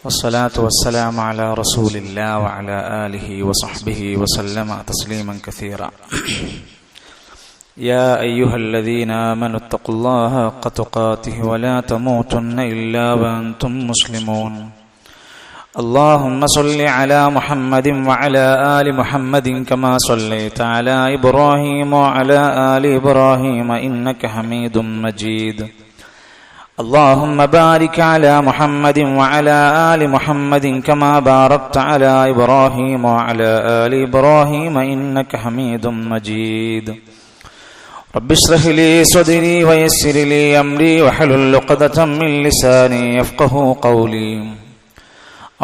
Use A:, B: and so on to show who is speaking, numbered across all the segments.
A: والصلاة والسلام على رسول الله وعلى آله وصحبه وسلم تسليما كثيرا. يا أيها الذين آمنوا اتقوا الله حق تقاته ولا تموتن إلا وأنتم مسلمون. اللهم صل على محمد وعلى آل محمد كما صليت على إبراهيم وعلى آل إبراهيم إنك حميد مجيد. اللهم بارك على محمد وعلى آل محمد كما باركت على إبراهيم وعلى آل إبراهيم إنك حميد مجيد. رب اشرح لي صدري ويسر لي أمري واحلل عقدة من لساني يفقهوا قولي.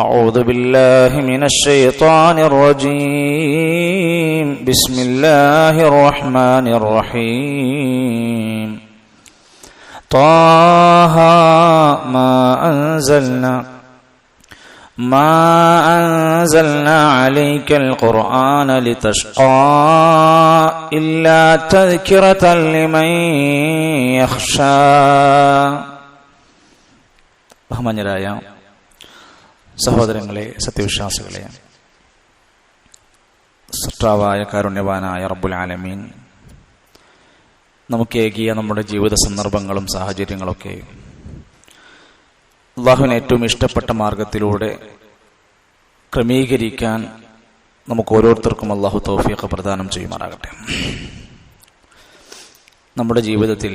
A: أعوذ بالله من الشيطان الرجيم. بسم الله الرحمن الرحيم. طه ما أنزلنا عليك القرآن لتشقى إلا تذكرة لمن يخشى. ബഹുമാന്യരായ സഹോദരങ്ങളെ, സത്യവിശ്വാസികളെ, സൃഷ്ടാവായ കാരുണ്യവാനായ റബ്ബുൽ ആലമീൻ നമുക്ക് ഏകിയ നമ്മുടെ ജീവിത സന്ദർഭങ്ങളും സാഹചര്യങ്ങളൊക്കെ അല്ലാഹുവിന് ഏറ്റവും ഇഷ്ടപ്പെട്ട മാർഗത്തിലൂടെ ക്രമീകരിക്കാൻ നമുക്ക് ഓരോരുത്തർക്കും അല്ലാഹു തൗഫീഖ് പ്രദാനം ചെയ്യുമാറാകട്ടെ. നമ്മുടെ ജീവിതത്തിൽ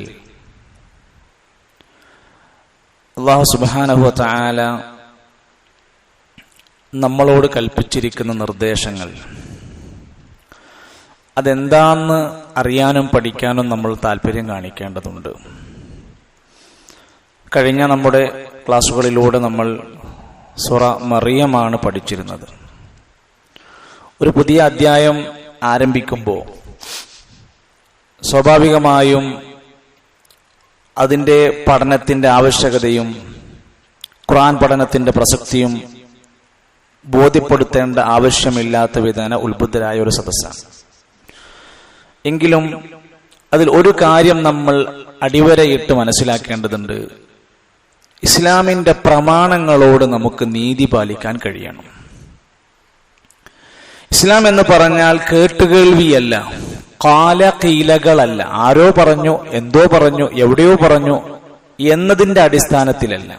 A: അല്ലാഹു സുബ്ഹാനഹു വ തആല നമ്മളോട് കൽപ്പിച്ചിരിക്കുന്ന നിർദ്ദേശങ്ങൾ അതെന്താന്ന് അറിയാനും പഠിക്കാനും നമ്മൾ താല്പര്യം കാണിക്കേണ്ടതുണ്ട്. കഴിഞ്ഞ നമ്മുടെ ക്ലാസ്സുകളിലൂടെ നമ്മൾ സൂറ മറിയമാണ് പഠിച്ചിരുന്നത്. ഒരു പുതിയ അധ്യായം ആരംഭിക്കുമ്പോൾ സ്വാഭാവികമായും അതിൻ്റെ പഠനത്തിൻ്റെ ആവശ്യകതയും ഖുർആൻ പഠനത്തിൻ്റെ പ്രസക്തിയും ബോധ്യപ്പെടുത്തേണ്ട ആവശ്യമില്ലാത്ത വിധേന ഉത്ബുദ്ധരായ ഒരു സദസ്സാണ്. എങ്കിലും അതിൽ ഒരു കാര്യം നമ്മൾ അടിവരയിട്ട് മനസ്സിലാക്കേണ്ടതുണ്ട്. ഇസ്ലാമിന്റെ പ്രമാണങ്ങളോട് നമുക്ക് നീതി പാലിക്കാൻ കഴിയണം. ഇസ്ലാം എന്ന് പറഞ്ഞാൽ കേട്ടുകേൾവിയല്ല, കാലകീലകളല്ല, ആരോ പറഞ്ഞു, എന്തോ പറഞ്ഞു, എവിടെയോ പറഞ്ഞു എന്നതിന്റെ അടിസ്ഥാനത്തിലല്ല.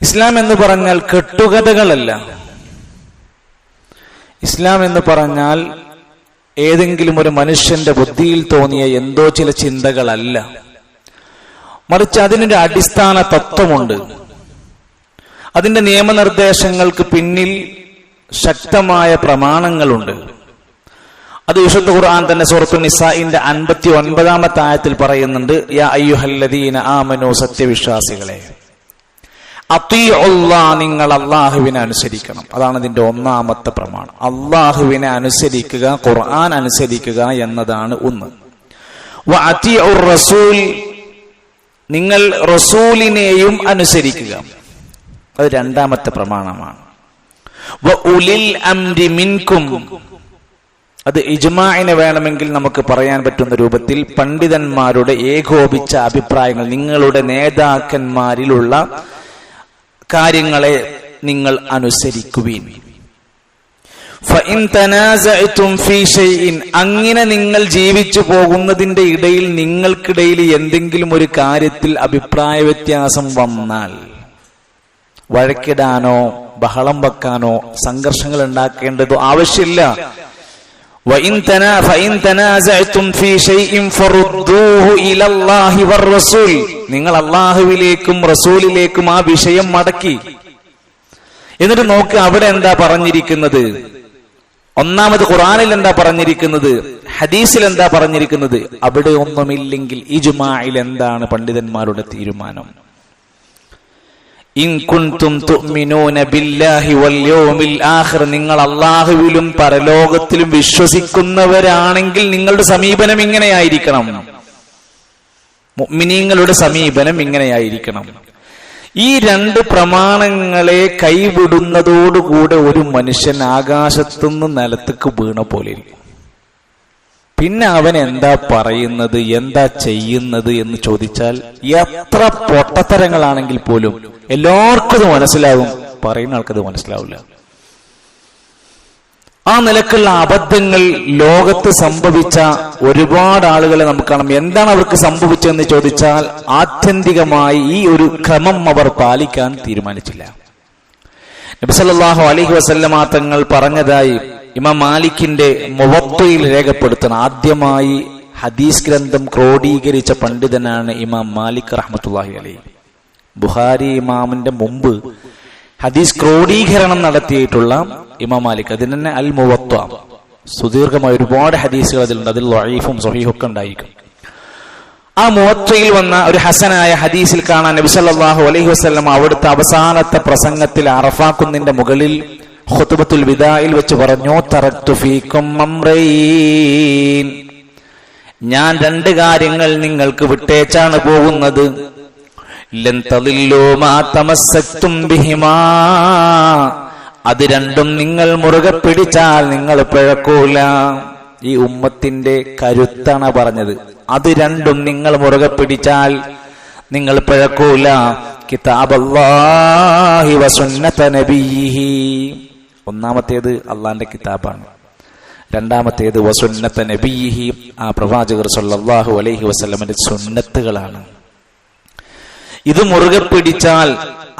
A: ഇസ്ലാം എന്ന് പറഞ്ഞാൽ കെട്ടുകഥകളല്ല. ഇസ്ലാം എന്ന് പറഞ്ഞാൽ ഏതെങ്കിലും ഒരു മനുഷ്യന്റെ ബുദ്ധിയിൽ തോന്നിയ എന്തോ ചില ചിന്തകളല്ല, മറിച്ച് അതിനൊരു അടിസ്ഥാന തത്വമുണ്ട്. അതിന്റെ നിയമനിർദ്ദേശങ്ങൾക്ക് പിന്നിൽ ശക്തമായ പ്രമാണങ്ങളുണ്ട്. അത് വിശുദ്ധ ഖുർആൻ തന്നെ സൂറത്തുൻ നിസാഇന്റെ 59-ാമത്തെ ആയത്തിൽ പറയുന്നുണ്ട്. യാ അയ്യുഹല്ലദീന ആമനൂ, സത്യവിശ്വാസികളെ, നിങ്ങൾ അള്ളാഹുവിനെ അനുസരിക്കണം. അതാണ് ഇതിന്റെ ഒന്നാമത്തെ പ്രമാണം. അള്ളാഹുവിനെ അനുസരിക്കുക, ഖുർആൻ അനുസരിക്കുക എന്നതാണ് ഒന്ന്. വഅതിഉർ റസൂൽ, നിങ്ങൾ റസൂലിനെയും അനുസരിക്കുക, അത് രണ്ടാമത്തെ പ്രമാണമാണ്. വഉലിൽ അംരി മിൻകും, അത് ഇജ്മാഇനെ വേണമെങ്കിൽ നമുക്ക് പറയാൻ പറ്റുന്ന രൂപത്തിൽ പണ്ഡിതന്മാരുടെ ഏകോപിച്ച അഭിപ്രായങ്ങൾ, നിങ്ങളുടെ നേതാക്കന്മാരിലുള്ള കാര്യങ്ങളെ നിങ്ങൾ അനുസരിക്കുവിൻ. ഫഇൻ തനാസഅതും ഫീ ഷൈഇൻ, അങ്ങനെ നിങ്ങൾ ജീവിച്ചു പോകുന്നതിന്റെ ഇടയിൽ നിങ്ങൾക്കിടയിൽ എന്തെങ്കിലും ഒരു കാര്യത്തിൽ അഭിപ്രായ വ്യത്യാസം വന്നാൽ, വഴക്കിടാനോ ബഹളം വെക്കാനോ സംഘർഷങ്ങൾ ഉണ്ടാക്കേണ്ടതോ ആവശ്യമില്ല. ഫഇൻ തനാസഅതും ഫീ ഷൈഇൻ ഫറുദ്ദൂഹു ഇലല്ലാഹി വറസൂൽ, നിങ്ങൾ അല്ലാഹുവിലേക്കും റസൂലിലേക്കും ആ വിഷയം മടക്കി. എന്നിട്ട് നോക്ക്, അവിടെ എന്താ പറഞ്ഞിരിക്കുന്നത്? ഒന്നാമത് ഖുർആനിൽ എന്താ പറഞ്ഞിരിക്കുന്നത്? ഹദീസിൽ എന്താ പറഞ്ഞിരിക്കുന്നത്? അവിടെ ഒന്നുമില്ലെങ്കിൽ ഇജ്മാഇൽ എന്താണ് പണ്ഡിതന്മാരുടെ തീരുമാനം? ഇൻ കുൻതും തുഅ്മിനൂന ബില്ലാഹി വൽ യൗമിൽ ആഖിർ, നിങ്ങൾ അല്ലാഹുവിലും പരലോകത്തിലും വിശ്വസിക്കുന്നവരാണെങ്കിൽ നിങ്ങളുടെ സമീപനം ഇങ്ങനെയായിരിക്കണം. മുഅ്മിനീങ്ങളുടെ സമീപനം ഇങ്ങനെയായിരിക്കണം. ഈ രണ്ട് പ്രമാണങ്ങളെ കൈവിടുന്നതോടുകൂടെ ഒരു മനുഷ്യൻ ആകാശത്തുനിന്ന് നിലത്തേക്ക് വീണ പോലെ ഇരിക്കും. പിന്നെ അവൻ എന്താ പറയുന്നത്, എന്താ ചെയ്യുന്നത് എന്ന് ചോദിച്ചാൽ എത്ര പൊട്ടത്തരങ്ങളാണെങ്കിൽ പോലും എല്ലാവർക്കും മനസ്സിലാകും പറയുന്ന ആൾക്കത് മനസ്സിലാവില്ല. ആ നിലക്കുള്ള അബദ്ധങ്ങൾ ലോകത്ത് സംഭവിച്ച ഒരുപാട് ആളുകളെ നമുക്ക് കാണാം. എന്താണ് അവർക്ക് സംഭവിച്ചതെന്ന് ചോദിച്ചാൽ ആത്യന്തികമായി ഈ ഒരു ക്രമം അവർ പാലിക്കാൻ തീരുമാനിച്ചില്ല. നബി സല്ലല്ലാഹു അലൈഹി വസല്ലമ തങ്ങൾ പറഞ്ഞതായി ഇമാം മാലിക്കിന്റെ മുവത്തയിൽ രേഖപ്പെടുത്തുന്ന ആദ്യമായി ഹദീസ് ഗ്രന്ഥം ക്രോഡീകരിച്ച പണ്ഡിതനാണ് ഇമാം മാലിക് റഹ്മത്തുള്ളാഹി അലൈഹി. ബുഖാരി ഇമാമിന്റെ മുമ്പ് ഹദീസ് ക്രോഡീകരണം നടത്തിയിട്ടുള്ള ഇമാം മാലിക്, അതിന് തന്നെ അൽ മുവത്ത, സുദീർഘമായ ഒരുപാട് ഹദീസുകൾ അതിലുണ്ട്. അതിൽ ദഈഫും സ്വഹീഹും ഒക്കെ ഉണ്ടായിരിക്കും. ആ മുവത്തയിൽ വന്ന ഒരു ഹസനായ ഹദീസിൽ കാണാൻ നബി സല്ലല്ലാഹു അലൈഹി വസല്ലം അവിടുത്തെ അവസാനത്തെ പ്രസംഗത്തിൽ അറഫാ കുന്നിന്റെ മുകളിൽ ഖുത്ബത്തുൽ വിദാഇൽ വെച്ച് പറഞ്ഞു, തറക്തു ഫീകും അംറൈൻ, ഞാൻ രണ്ട് കാര്യങ്ങൾ നിങ്ങൾക്ക് വിട്ടേച്ചാണ് പോകുന്നത്. ലൻ തളില്ലൂ മാ തമസ്സക്തും ബിഹിമാ, അത് രണ്ടും നിങ്ങൾ മുറുകെ പിടിച്ചാൽ നിങ്ങൾ പിഴക്കൂല. ഈ ഉമ്മത്തിന്റെ കരുത്താണ് പറഞ്ഞത്. അത് രണ്ടും നിങ്ങൾ മുറുകെ പിടിച്ചാൽ നിങ്ങൾ പിഴക്കൂല. കിതാബല്ലാഹി വസുന്നത നബിയിഹി, ഒന്നാമത്തേത് അള്ളാന്റെ കിതാബാണ്. രണ്ടാമത്തേത് വസുന്നത നബിയിഹി, ആ പ്രവാചകർ സല്ലല്ലാഹു അലൈഹി വസല്ലമയുടെ സുന്നത്തുകളാണ്. ഇത് മുറുകെ പിടിച്ചാൽ,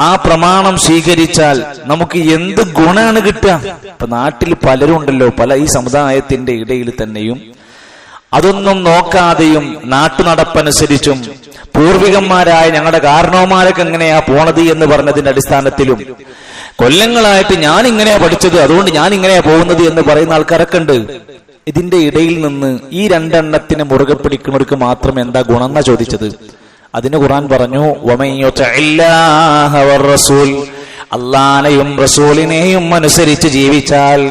A: ആ പ്രമാണം സ്വീകരിച്ചാൽ നമുക്ക് എന്ത് ഗുണാണ് കിട്ടുക? ഇപ്പൊ നാട്ടിൽ പലരും ഉണ്ടല്ലോ, പല ഈ സമുദായത്തിന്റെ ഇടയിൽ തന്നെയും അതൊന്നും നോക്കാതെയും നാട്ടുനടപ്പനുസരിച്ചും പൂർവികന്മാരായ ഞങ്ങളുടെ കാരണവന്മാരൊക്കെ എങ്ങനെയാ പോണത് എന്ന് പറഞ്ഞതിന്റെ അടിസ്ഥാനത്തിലും കൊല്ലങ്ങളായിട്ട് ഞാൻ ഇങ്ങനെയാ പഠിച്ചത്, അതുകൊണ്ട് ഞാൻ ഇങ്ങനെയാ പോകുന്നത് എന്ന് പറയുന്ന ആൾക്കാരൊക്കെ ഉണ്ട്. ഇതിന്റെ ഇടയിൽ നിന്ന് ഈ രണ്ടെണ്ണത്തിനെ മുറുകെ പിടിക്കുന്നവർക്ക് മാത്രം എന്താ ഗുണം എന്നാ ചോദിച്ചത്. അതിന് ഖുർആൻ പറഞ്ഞു, അള്ളാനെയും റസൂലിനെയും അനുസരിച്ച് ജീവിച്ചാൽ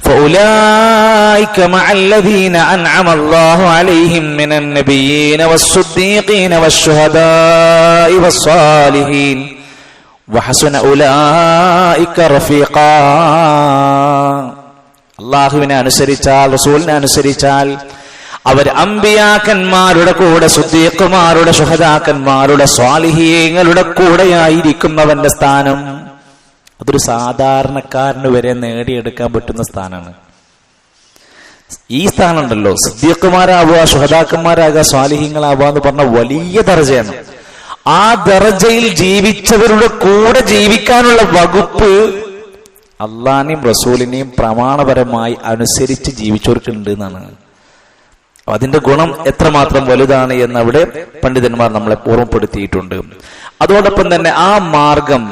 A: فأولئك مع الذين أنعم الله عليهم من النبيين والصديقين والشهداء والصالحين وحسن أولئك رفيقا. അള്ളാഹുവിനെ അനുസരിച്ചാൽ, റസൂലിനെ അനുസരിച്ചാൽ അവർ അമ്പിയാക്കന്മാരുടെ കൂടെ, സുദ്ദീഖുമാരുടെ, ശുഹദാക്കന്മാരുടെ, സ്വാലിഹീങ്ങളുടെ കൂടെയായിരിക്കുന്നവന്റെ സ്ഥാനം അതൊരു സാധാരണക്കാരന് വരെ നേടിയെടുക്കാൻ പറ്റുന്ന സ്ഥാനമാണ്. ഈ സ്ഥാനം ഉണ്ടല്ലോ, സിദ്ദീഖുമാരാവുക, ശുഹദാക്കന്മാരാകുക, സ്വാലിഹീങ്ങളാവുക എന്ന് പറഞ്ഞ വലിയ ദർജയാണ്. ആ ദർജയിൽ ജീവിച്ചവരുടെ കൂടെ ജീവിക്കാനുള്ള വകുപ്പ് അള്ളാഹിനെയും റസൂലിനെയും പ്രമാണപരമായി അനുസരിച്ച് ജീവിച്ചവർക്കുണ്ട് എന്നാണ്. അതിന്റെ ഗുണം എത്രമാത്രം വലുതാണ് എന്ന് അവിടെ പണ്ഡിതന്മാർ നമ്മളെ ഓർമ്മപ്പെടുത്തിയിട്ടുണ്ട്. അതോടൊപ്പം തന്നെ ആ മാർഗം,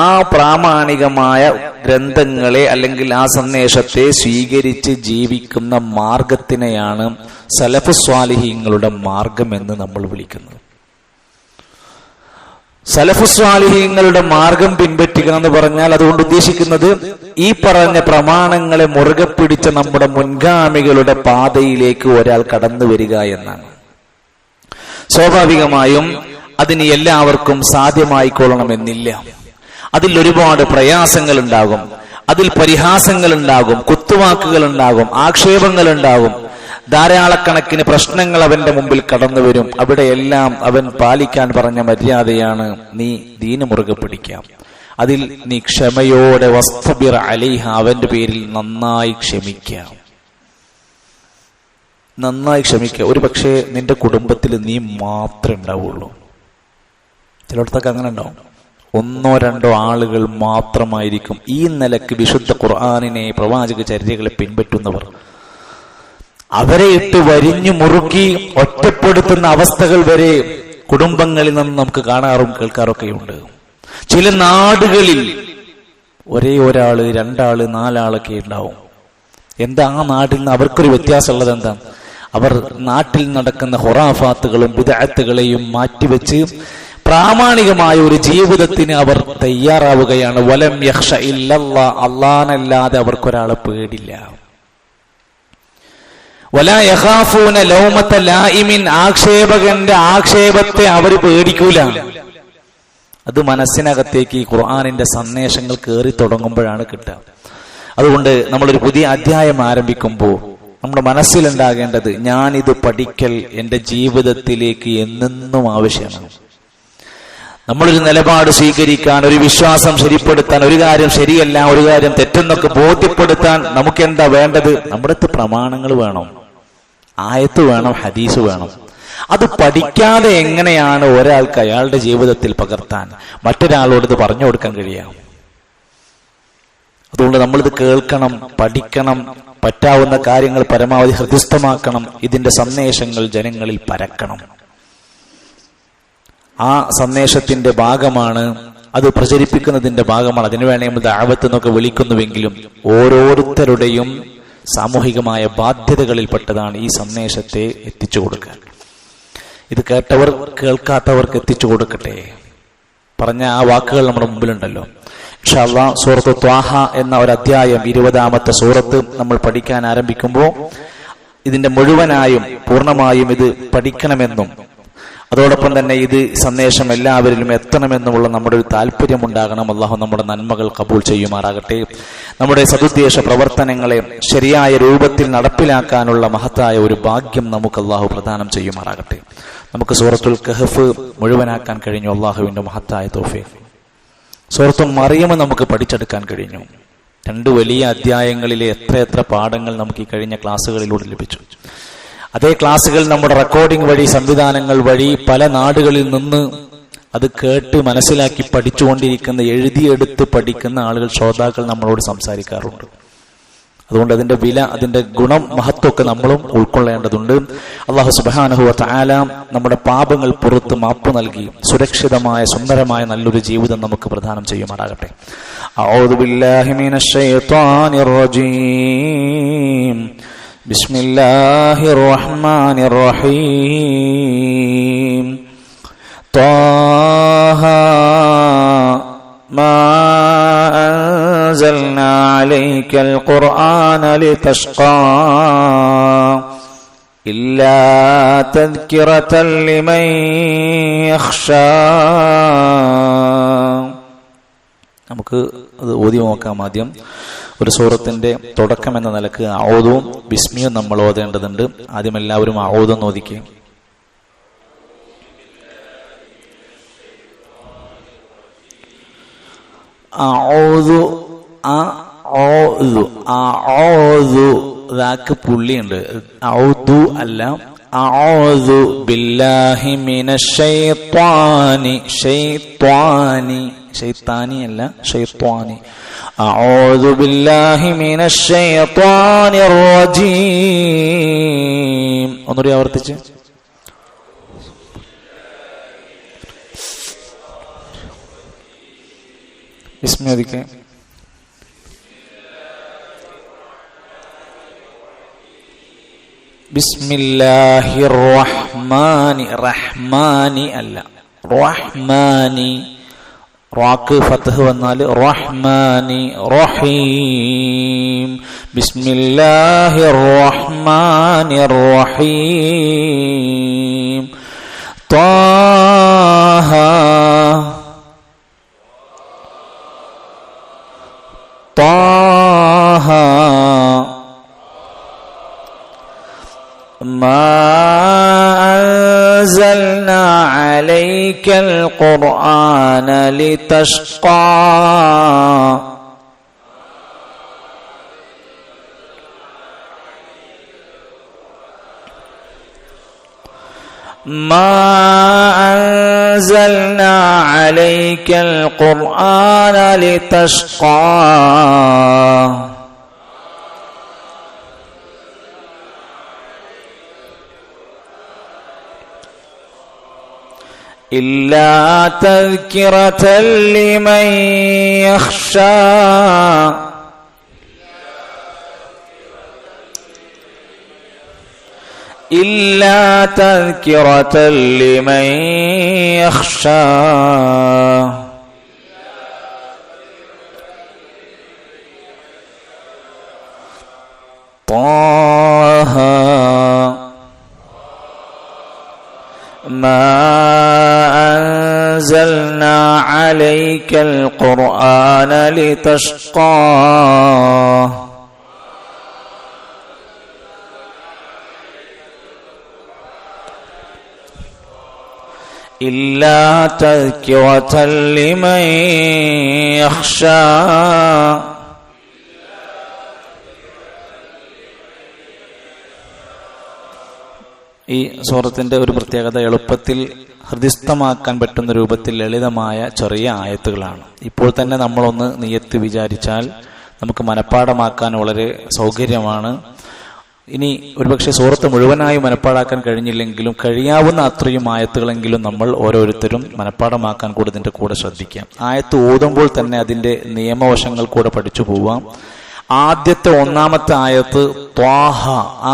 A: ആ പ്രാമാണികമായ ഗ്രന്ഥങ്ങളെ അല്ലെങ്കിൽ ആ സന്ദേശത്തെ സ്വീകരിച്ച് ജീവിക്കുന്ന മാർഗത്തിനെയാണ് സലഫു സ്വാലിഹീങ്ങളുടെ മാർഗം എന്ന് നമ്മൾ വിളിക്കുന്നത്. സലഫു സ്വാലിഹീങ്ങളുടെ മാർഗം പിൻപറ്റുക എന്ന് പറഞ്ഞാൽ അതുകൊണ്ട് ഉദ്ദേശിക്കുന്നത് ഈ പറഞ്ഞ പ്രമാണങ്ങളെ മുറുകെ പിടിച്ച നമ്മുടെ മുൻഗാമികളുടെ പാതയിലേക്ക് ഒരാൾ കടന്നു വരിക എന്നാണ്. സ്വാഭാവികമായും അതിന് എല്ലാവർക്കും സാധ്യമായിക്കൊള്ളണമെന്നില്ല. അതിൽ ഒരുപാട് പ്രയാസങ്ങൾ ഉണ്ടാകും, അതിൽ പരിഹാസങ്ങൾ ഉണ്ടാകും, കുത്തുവാക്കുകൾ ഉണ്ടാകും, ആക്ഷേപങ്ങൾ ഉണ്ടാകും, ധാരാളക്കണക്കിന് പ്രശ്നങ്ങൾ അവന്റെ മുമ്പിൽ കടന്നു വരും. അവിടെയെല്ലാം അവൻ പാലിക്കാൻ പറഞ്ഞ മര്യാദയാണ് നീ ദീന് മുറുകെ പിടിക്കാം. അതിൽ നീ ക്ഷമയോടെ വസ്തബിർ അലൈഹ, അവന്റെ പേരിൽ നന്നായി ക്ഷമിക്കാം, നന്നായി ക്ഷമിക്കുക. ഒരു പക്ഷേ നിന്റെ കുടുംബത്തിൽ നീ മാത്രമേ ഉണ്ടാവുള്ളൂ. ചിലയിടത്തൊക്കെ അങ്ങനെ ഉണ്ടാവും, ഒന്നോ രണ്ടോ ആളുകൾ മാത്രമായിരിക്കും ഈ നിലക്ക് വിശുദ്ധ ഖുർആനിനെ, പ്രവാചക ചര്യകളെ പിൻപറ്റുന്നവർ. അവരെ ഇട്ട് വരിഞ്ഞു മുറുക്കി ഒറ്റപ്പെടുത്തുന്ന അവസ്ഥകൾ വരെ കുടുംബങ്ങളിൽ നിന്ന് നമുക്ക് കാണാറും കേൾക്കാറൊക്കെയുണ്ട്. ചില നാടുകളിൽ ഒരേ ഒരാള്, രണ്ടാള്, നാലാളൊക്കെ ഉണ്ടാവും. എന്താ ആ നാട്ടിൽ നിന്ന് അവർക്കൊരു വ്യത്യാസമുള്ളത്? എന്താ? അവർ നാട്ടിൽ നടക്കുന്ന ഖുറാഫാത്തുകളും ബിദ്അത്തുകളെയും മാറ്റിവെച്ച് പ്രാമാണികമായ ഒരു ജീവിതത്തിന് അവർ തയ്യാറാവുകയാണ്. വലം യഖ്ഷ ഇല്ലല്ലാഹ്, അല്ലാഹനല്ലാതെ അവർക്കൊരാളെ പേടില്ല. വലാ യഖാഫൂന ലൗമത ലായിമിൻ, ആക്ഷേപകന്റെ ആക്ഷേപത്തെ അവർ പേടിക്കൂല. അത് മനസ്സിനകത്തേക്ക് ഈ ഖുർആനിന്റെ സന്ദേശങ്ങൾ കയറി തുടങ്ങുമ്പോഴാണ് കിട്ടുക. അതുകൊണ്ട് നമ്മളൊരു പുതിയ അധ്യായം ആരംഭിക്കുമ്പോൾ നമ്മുടെ മനസ്സിലുണ്ടാകേണ്ടത്, ഞാനിത് പഠിക്കൽ എൻ്റെ ജീവിതത്തിലേക്ക് എന്നെന്നും ആവശ്യമാണ്. നമ്മളൊരു നിലപാട് സ്വീകരിക്കാൻ, ഒരു വിശ്വാസം ശരിപ്പെടുത്താൻ, ഒരു കാര്യം ശരിയല്ല, ഒരു കാര്യം തെറ്റെന്നൊക്കെ ബോധ്യപ്പെടുത്താൻ നമുക്ക് എന്താ വേണ്ടത്? നമ്മുടെ അടുത്ത് പ്രമാണങ്ങൾ വേണം, ആയത്ത് വേണം, ഹദീസ് വേണം. അത് പഠിക്കാതെ എങ്ങനെയാണ് ഒരാൾക്ക് അയാളുടെ ജീവിതത്തിൽ പകർത്താൻ, മറ്റൊരാളോട് ഇത് പറഞ്ഞു കൊടുക്കാൻ കഴിയാം? അതുകൊണ്ട് നമ്മളിത് കേൾക്കണം, പഠിക്കണം, പറ്റാവുന്ന കാര്യങ്ങൾ പരമാവധി ഹൃദയസ്ഥമാക്കണം. ഇതിന്റെ സന്ദേശങ്ങൾ ജനങ്ങളിൽ പരക്കണം. ആ സന്ദേശത്തിന്റെ ഭാഗമാണ്, അത് പ്രചരിപ്പിക്കുന്നതിന്റെ ഭാഗമാണ്. അതിനുവേണ്ടി നമ്മൾ ദഅവത്ത് എന്നൊക്കെ വിളിക്കുന്നുവെങ്കിലും ഓരോരുത്തരുടെയും സാമൂഹികമായ ബാധ്യതകളിൽപ്പെട്ടതാണ് ഈ സന്ദേശത്തെ എത്തിച്ചു കൊടുക്കാൻ. ഇത് കേട്ടവർ കേൾക്കാത്തവർക്ക് എത്തിച്ചു കൊടുക്കട്ടെ. പറഞ്ഞ ആ വാക്കുകൾ നമ്മുടെ മുമ്പിലുണ്ടല്ലോ. ഇൻഷാ അല്ലാഹ് സൂറത്ത് ത്വാഹ എന്ന ഒരു അധ്യായം, 20-ാമത്തെ സൂറത്ത് നമ്മൾ പഠിക്കാൻ ആരംഭിക്കുമ്പോൾ ഇതിന്റെ മുഴുവനായും പൂർണ്ണമായും ഇത് പഠിക്കണമെന്നും അതോടൊപ്പം തന്നെ ഇത് സന്ദേശം എല്ലാവരിലും എത്തണമെന്നുമുള്ള നമ്മുടെ ഒരു താല്പര്യം ഉണ്ടാകണം. അല്ലാഹു നമ്മുടെ നന്മകൾ കബൂൽ ചെയ്യുമാറാകട്ടെ. നമ്മുടെ സദുദ്ദേശ പ്രവർത്തനങ്ങളെ ശരിയായ രൂപത്തിൽ നടപ്പിലാക്കാനുള്ള മഹത്തായ ഒരു ഭാഗ്യം നമുക്ക് അല്ലാഹു പ്രദാനം ചെയ്യുമാറാകട്ടെ. നമുക്ക് സൂറത്തുൽ കഹ്ഫ് മുഴുവനാക്കാൻ കഴിഞ്ഞു, അല്ലാഹുവിന്റെ മഹത്തായ തൗഫീഖ്. സൂറത്തുൽ മറിയം നമുക്ക് പഠിച്ചെടുക്കാൻ കഴിഞ്ഞു. 2 വലിയ അധ്യായങ്ങളിലെ എത്ര പാഠങ്ങൾ നമുക്ക് ഈ കഴിഞ്ഞ ക്ലാസ്സുകളിലൂടെ ലഭിച്ചു. അതേ ക്ലാസ്സുകൾ നമ്മുടെ റെക്കോർഡിംഗ് വഴി, സംവിധാനങ്ങൾ വഴി പല നാടുകളിൽ നിന്ന് അത് കേട്ട് മനസ്സിലാക്കി പഠിച്ചുകൊണ്ടിരിക്കുന്ന, എഴുതിയെടുത്ത് പഠിക്കുന്ന ആളുകൾ, ശ്രോതാക്കൾ നമ്മളോട് സംസാരിക്കാറുണ്ട്. അതുകൊണ്ട് അതിന്റെ വില, അതിന്റെ ഗുണം, മഹത്വമൊക്കെ നമ്മളും ഉൾക്കൊള്ളേണ്ടതുണ്ട്. അല്ലാഹു സുബ്ഹാനഹു വ തആല നമ്മുടെ പാപങ്ങൾ പുറത്ത് മാപ്പ് നൽകി സുരക്ഷിതമായ സുന്ദരമായ നല്ലൊരു ജീവിതം നമുക്ക് പ്രദാനം ചെയ്യുമാറാകട്ടെ. അഊദു ബില്ലാഹി മിനശ് ശൈത്വാനിർ റജീം. ബിസ്മില്ലാഹിർ റഹ്മാനിർ റഹീം. ത്വാഹ മാ أنزلنا عليك القرآن لتشقى إلا تذكرة لمن يخشى. നമുക്ക് അത് ഓതി നോക്കാം. ആദ്യം ഒരു സൂറത്തിന്റെ തുടക്കം എന്ന നിലക്ക് ഔദും ബിസ്മിയും നമ്മൾ ഓതേണ്ടതുണ്ട്. ആദ്യം എല്ലാവരും ഔദും ഓദിക്കുക. ക്ക് പുള്ളിയുണ്ട്. ഔദു അല്ല, അഊദു ബില്ലാഹി മിനശ് ശൈത്വാനി. ശൈത്താനി അല്ല, ശൈത്വാനി. അഊദു ബില്ലാഹി മിനശ് ശൈത്വാനിർ റജീം. ഒന്നുകൂടി ആവർത്തിച്ച്. ബിസ്മില്ലാഹിർ ബിസ്മില്ലാഹിർ റഹ്മാനി. റഹ്മാനി അല്ല, റഹ്മാനി. റാക്ക് ഫത്ഹ് വന്നാൽ റഹ്മാനി റഹീം. ബിസ്മില്ലാഹിർ റഹ്മാനിർ റഹീം. ത്വാഹ ما أنزلنا عليك القرآن لتشقى ما أنزلنا عليك القرآن لتشقى إلا تذكرة لمن يخشى إلا تذكرة لمن يخشى طه ما أنزلنا عليك القرآن لتشقى إلا تذكرة لمن يخشى. ഈ സൂറത്തിന്റെ ഒരു പ്രത്യേകത എളുപ്പത്തിൽ ഹൃദിസ്ഥമാക്കാൻ പറ്റുന്ന രൂപത്തിൽ ലളിതമായ ചെറിയ ആയത്തുകളാണ്. ഇപ്പോൾ തന്നെ നമ്മളൊന്ന് നിയത്ത് വിചാരിച്ചാൽ നമുക്ക് മനഃപ്പാഠമാക്കാൻ വളരെ സൗകര്യമാണ്. ഇനി ഒരുപക്ഷെ സൂറത്ത് മുഴുവനായി മനഃപ്പാടാക്കാൻ കഴിഞ്ഞില്ലെങ്കിലും കഴിയാവുന്ന അത്രയും ആയത്തുകളെങ്കിലും നമ്മൾ ഓരോരുത്തരും മനഃപ്പാഠമാക്കാൻ കൂടെ ഇതിന്റെ കൂടെ ശ്രദ്ധിക്കാം. ആയത്ത് ഓതുമ്പോൾ തന്നെ അതിന്റെ നിയമവശങ്ങൾ കൂടെ പഠിച്ചു പോവാം. ആദ്യത്തെ ഒന്നാമത്തെ ആയത്ത് ത്വാഹ,